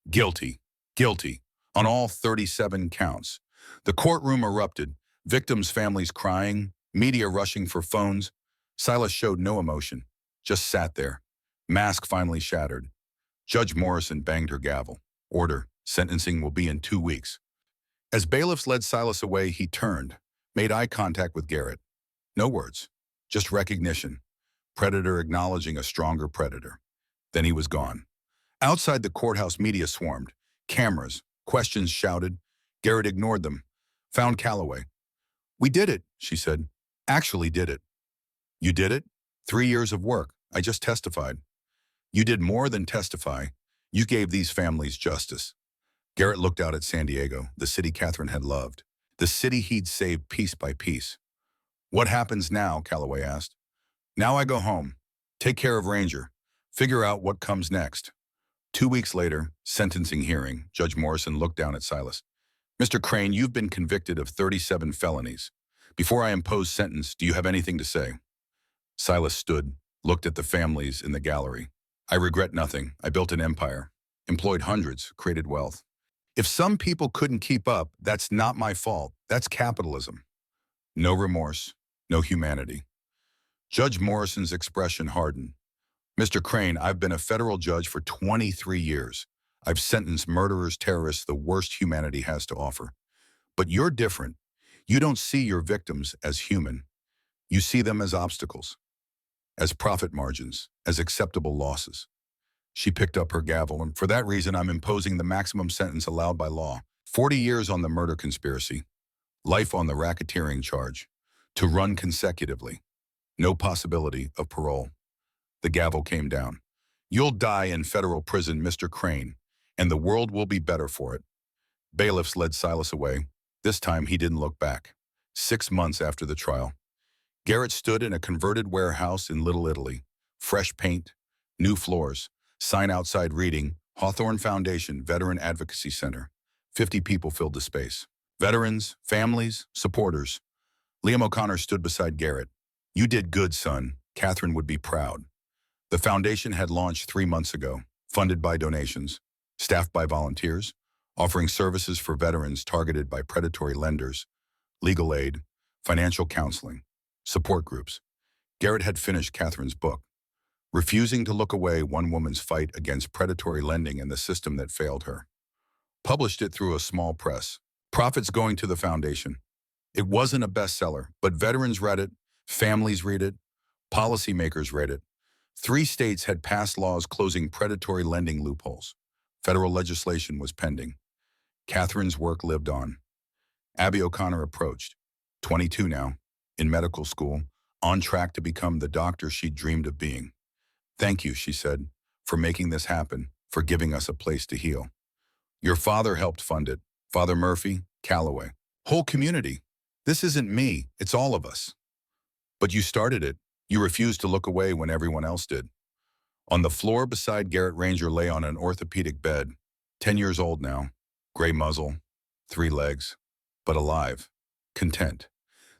guilty, guilty. On all 37 counts. The courtroom erupted, victims' families crying, media rushing for phones. Silas showed no emotion, just sat there. Mask finally shattered. Judge Morrison banged her gavel. Order, sentencing will be in 2 weeks. As bailiffs led Silas away, he turned, made eye contact with Garrett. No words, just recognition. Predator acknowledging a stronger predator. Then he was gone. Outside the courthouse, media swarmed. Cameras, questions shouted. Garrett ignored them. Found Calloway. We did it, she said. Actually did it. You did it? 3 years of work. I just testified. You did more than testify. You gave these families justice. Garrett looked out at San Diego, the city Catherine had loved, the city he'd saved piece by piece. What happens now? Calloway asked. Now I go home, take care of Ranger, figure out what comes next. 2 weeks later, sentencing hearing, Judge Morrison looked down at Silas. Mr. Crane, you've been convicted of 37 felonies. Before I impose sentence, do you have anything to say? Silas stood, looked at the families in the gallery. I regret nothing. I built an empire, employed hundreds, created wealth. If some people couldn't keep up, that's not my fault. That's capitalism. No remorse, no humanity. Judge Morrison's expression hardened. Mr. Crane, I've been a federal judge for 23 years. I've sentenced murderers, terrorists, the worst humanity has to offer. But you're different. You don't see your victims as human. You see them as obstacles, as profit margins, as acceptable losses. She picked up her gavel, and for that reason, I'm imposing the maximum sentence allowed by law. 40 years on the murder conspiracy, life on the racketeering charge, to run consecutively. No possibility of parole. The gavel came down. You'll die in federal prison, Mr. Crane, and the world will be better for it. Bailiffs led Silas away. This time he didn't look back. 6 months after the trial, Garrett stood in a converted warehouse in Little Italy. Fresh paint, new floors, sign outside reading, Hawthorne Foundation Veteran Advocacy Center. 50 people filled the space. Veterans, families, supporters. Liam O'Connor stood beside Garrett. You did good, son. Catherine would be proud. The foundation had launched 3 months ago, funded by donations, staffed by volunteers, offering services for veterans targeted by predatory lenders, legal aid, financial counseling, support groups. Garrett had finished Catherine's book, Refusing to Look Away: One Woman's Fight Against Predatory Lending and the System That Failed Her. Published it through a small press. Profits going to the foundation. It wasn't a bestseller, but veterans read it, families read it, policymakers read it. 3 states had passed laws closing predatory lending loopholes. Federal legislation was pending. Catherine's work lived on. Abby O'Connor approached, 22 now, in medical school, on track to become the doctor she'd dreamed of being. Thank you, she said, for making this happen, for giving us a place to heal. Your father helped fund it. Father Murphy, Calloway. Whole community. This isn't me, it's all of us. But you started it. You refused to look away when everyone else did. On the floor beside Garrett, Ranger lay on an orthopedic bed, 10 years old now, gray muzzle, 3 legs, but alive, content.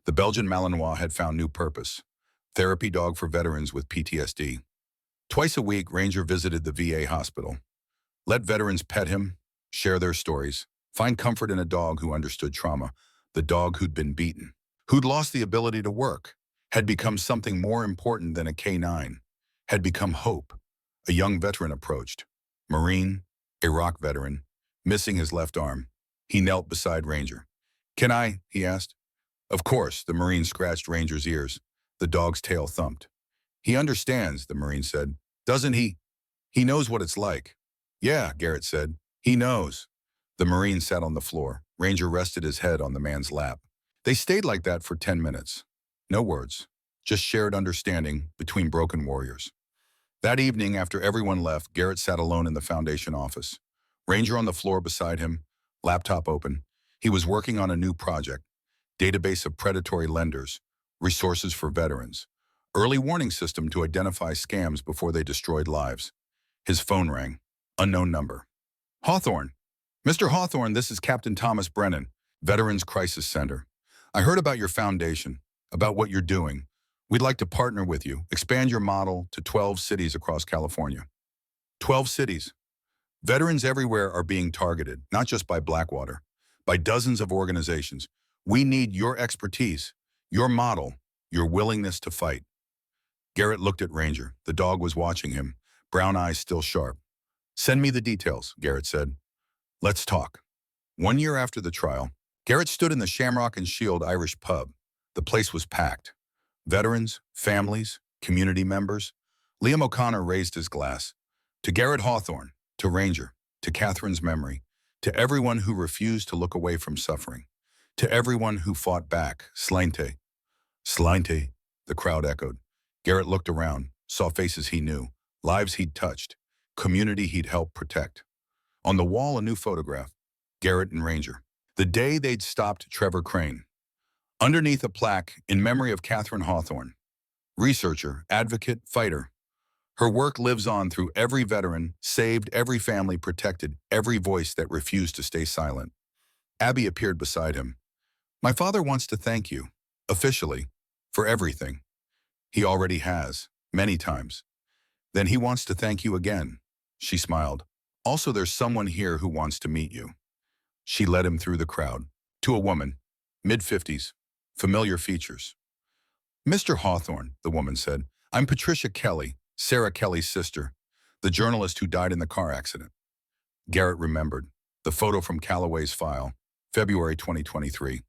The Belgian Malinois had found new purpose, therapy dog for veterans with PTSD. Twice a week, Ranger visited the VA hospital. Let veterans pet him, share their stories, find comfort in a dog who understood trauma, the dog who'd been beaten, who'd lost the ability to work, had become something more important than a canine, had become hope. A young veteran approached. Marine, Iraq veteran, missing his left arm. He knelt beside Ranger. Can I? He asked. Of course, the Marine scratched Ranger's ears. The dog's tail thumped. He understands, the Marine said. Doesn't he? He knows what it's like. Yeah, Garrett said. He knows. The Marine sat on the floor. Ranger rested his head on the man's lap. They stayed like that for 10 minutes. No words, just shared understanding between broken warriors. That evening, after everyone left, Garrett sat alone in the foundation office. Ranger on the floor beside him, laptop open. He was working on a new project, database of predatory lenders, resources for veterans, early warning system to identify scams before they destroyed lives. His phone rang. Unknown number. Hawthorne. Mr. Hawthorne, this is Captain Thomas Brennan, Veterans Crisis Center. I heard about your foundation, about what you're doing. We'd like to partner with you, expand your model to 12 cities across California. 12 cities. Veterans everywhere are being targeted, not just by Blackwater, by dozens of organizations. We need your expertise, your model, your willingness to fight. Garrett looked at Ranger. The dog was watching him, brown eyes still sharp. Send me the details, Garrett said. Let's talk. 1 year after the trial, Garrett stood in the Shamrock and Shield Irish pub. The place was packed. Veterans, families, community members. Liam O'Connor raised his glass. To Garrett Hawthorne, to Ranger, to Catherine's memory, to everyone who refused to look away from suffering, to everyone who fought back, Slainte. Slainte, the crowd echoed. Garrett looked around, saw faces he knew, lives he'd touched, community he'd helped protect. On the wall, a new photograph, Garrett and Ranger. The day they'd stopped Trevor Crane. Underneath a plaque, in memory of Catherine Hawthorne, researcher, advocate, fighter. Her work lives on through every veteran, saved every family, protected every voice that refused to stay silent. Abby appeared beside him. My father wants to thank you, officially, for everything. He already has, many times. Then he wants to thank you again. She smiled. Also, there's someone here who wants to meet you. She led him through the crowd. To a woman, mid-50s, familiar features. Mr. Hawthorne, the woman said, I'm Patricia Kelly, Sarah Kelly's sister, the journalist who died in the car accident. Garrett remembered. The photo from Calloway's file, February 2023.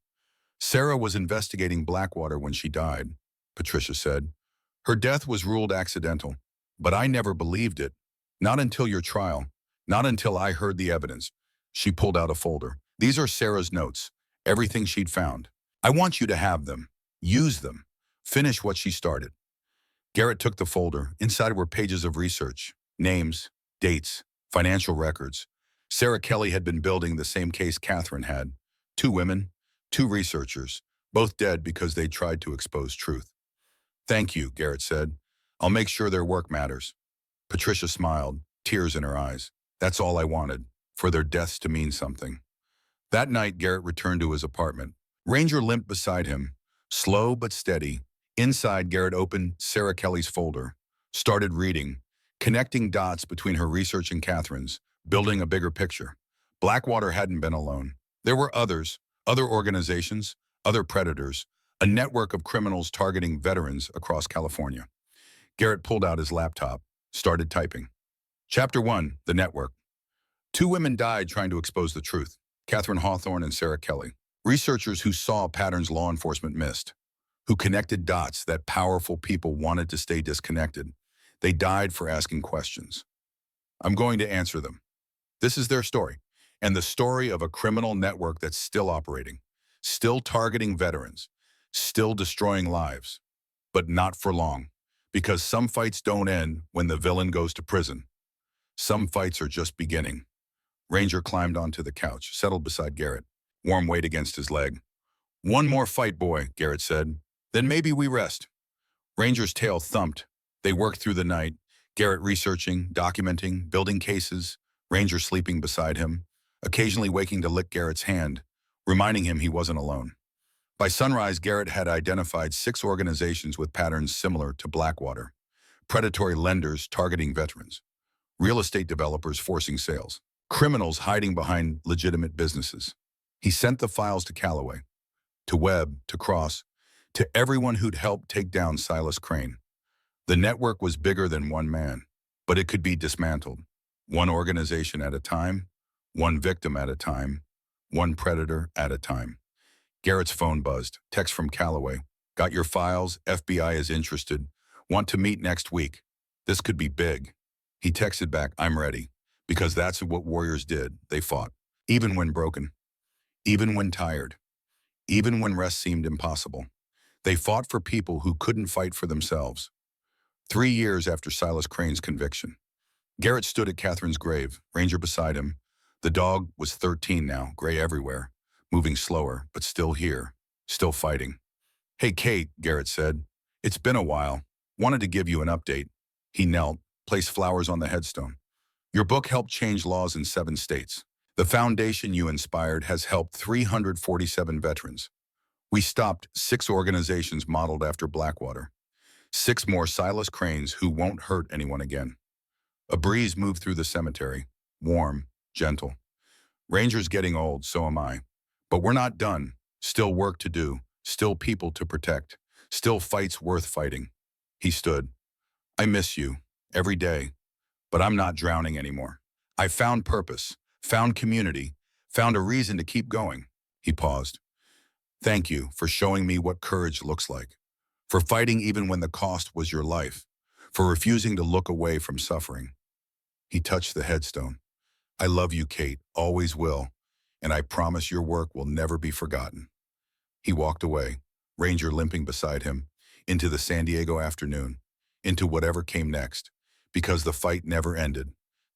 Sarah was investigating Blackwater when she died, Patricia said. Her death was ruled accidental, but I never believed it. Not until your trial. Not until I heard the evidence. She pulled out a folder. These are Sarah's notes, everything she'd found. I want you to have them. Use them. Finish what she started. Garrett took the folder. Inside were pages of research, names, dates, financial records. Sarah Kelly had been building the same case Catherine had. 2 women, 2 researchers, both dead because they tried to expose truth. Thank you, Garrett said. I'll make sure their work matters. Patricia smiled, tears in her eyes. That's all I wanted, for their deaths to mean something. That night, Garrett returned to his apartment. Ranger limped beside him, slow but steady. Inside, Garrett opened Sarah Kelly's folder, started reading, connecting dots between her research and Catherine's, building a bigger picture. Blackwater hadn't been alone. There were others, other organizations, other predators, a network of criminals targeting veterans across California. Garrett pulled out his laptop, started typing. Chapter 1, The Network. 2 women died trying to expose the truth, Catherine Hawthorne and Sarah Kelly. Researchers who saw patterns law enforcement missed, who connected dots that powerful people wanted to stay disconnected. They died for asking questions. I'm going to answer them. This is their story, and the story of a criminal network that's still operating, still targeting veterans, still destroying lives, but not for long, because some fights don't end when the villain goes to prison. Some fights are just beginning. Ranger climbed onto the couch, settled beside Garrett, warm weight against his leg. One more fight, boy, Garrett said. Then maybe we rest. Ranger's tail thumped. They worked through the night, Garrett researching, documenting, building cases, Ranger sleeping beside him, occasionally waking to lick Garrett's hand, reminding him he wasn't alone. By sunrise, Garrett had identified 6 organizations with patterns similar to Blackwater. Predatory lenders targeting veterans, real estate developers forcing sales, criminals hiding behind legitimate businesses. He sent the files to Calloway, to Webb, to Cross, to everyone who'd helped take down Silas Crane. The network was bigger than one man, but it could be dismantled. One organization at a time, one victim at a time, one predator at a time. Garrett's phone buzzed. Text from Calloway. Got your files? FBI is interested. Want to meet next week. This could be big. He texted back, I'm ready. Because that's what warriors did. They fought. Even when broken. Even when tired. Even when rest seemed impossible. They fought for people who couldn't fight for themselves. 3 years after Silas Crane's conviction. Garrett stood at Catherine's grave, Ranger beside him. The dog was 13 now, gray everywhere, moving slower, but still here, still fighting. Hey, Kate, Garrett said. It's been a while. Wanted to give you an update. He knelt, placed flowers on the headstone. Your book helped change laws in 7 states. The foundation you inspired has helped 347 veterans. We stopped 6 organizations modeled after Blackwater. 6 more Silas Cranes who won't hurt anyone again. A breeze moved through the cemetery, warm, gentle. Ranger's getting old, so am I. But we're not done. Still work to do, still people to protect, still fights worth fighting. He stood. I miss you, every day. But I'm not drowning anymore. I found purpose, found community, found a reason to keep going. He paused. Thank you for showing me what courage looks like. For fighting even when the cost was your life. For refusing to look away from suffering. He touched the headstone. I love you, Kate, always will, and I promise your work will never be forgotten. He walked away, Ranger limping beside him, into the San Diego afternoon, into whatever came next, because the fight never ended.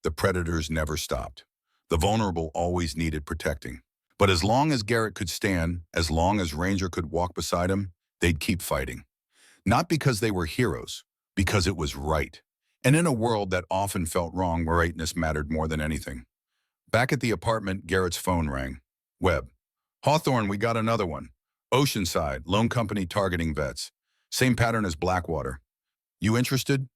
The predators never stopped. The vulnerable always needed protecting. But as long as Garrett could stand, as long as Ranger could walk beside him, they'd keep fighting. Not because they were heroes, because it was right. And in a world that often felt wrong, where rightness mattered more than anything. Back at the apartment, Garrett's phone rang. Webb. Hawthorne, we got another one. Oceanside, loan company targeting vets. Same pattern as Blackwater. You interested?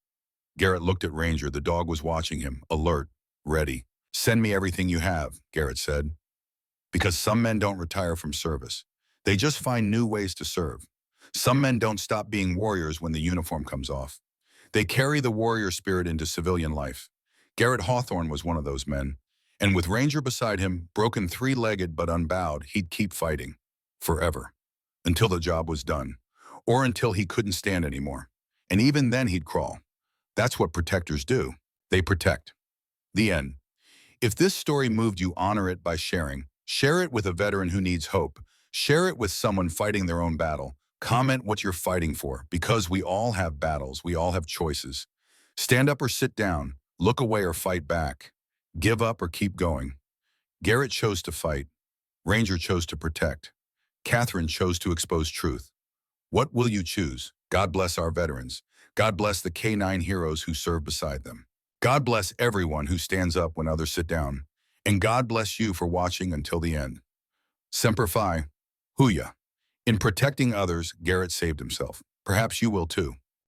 Garrett looked at Ranger. The dog was watching him, alert, ready. Send me everything you have, Garrett said. Because some men don't retire from service. They just find new ways to serve. Some men don't stop being warriors when the uniform comes off. They carry the warrior spirit into civilian life. Garrett Hawthorne was one of those men. And with Ranger beside him, broken three-legged but unbowed, he'd keep fighting. Forever. Until the job was done. Or until he couldn't stand anymore. And even then he'd crawl. That's what protectors do. They protect. The end. If this story moved you, honor it by sharing. Share it with a veteran who needs hope. Share it with someone fighting their own battle. Comment what you're fighting for, because we all have battles. We all have choices. Stand up or sit down. Look away or fight back. Give up or keep going. Garrett chose to fight. Ranger chose to protect. Catherine chose to expose truth. What will you choose? God bless our veterans. God bless the K9 heroes who serve beside them. God bless everyone who stands up when others sit down. And God bless you for watching until the end. Semper Fi, Huya. In protecting others, Garrett saved himself. Perhaps you will too.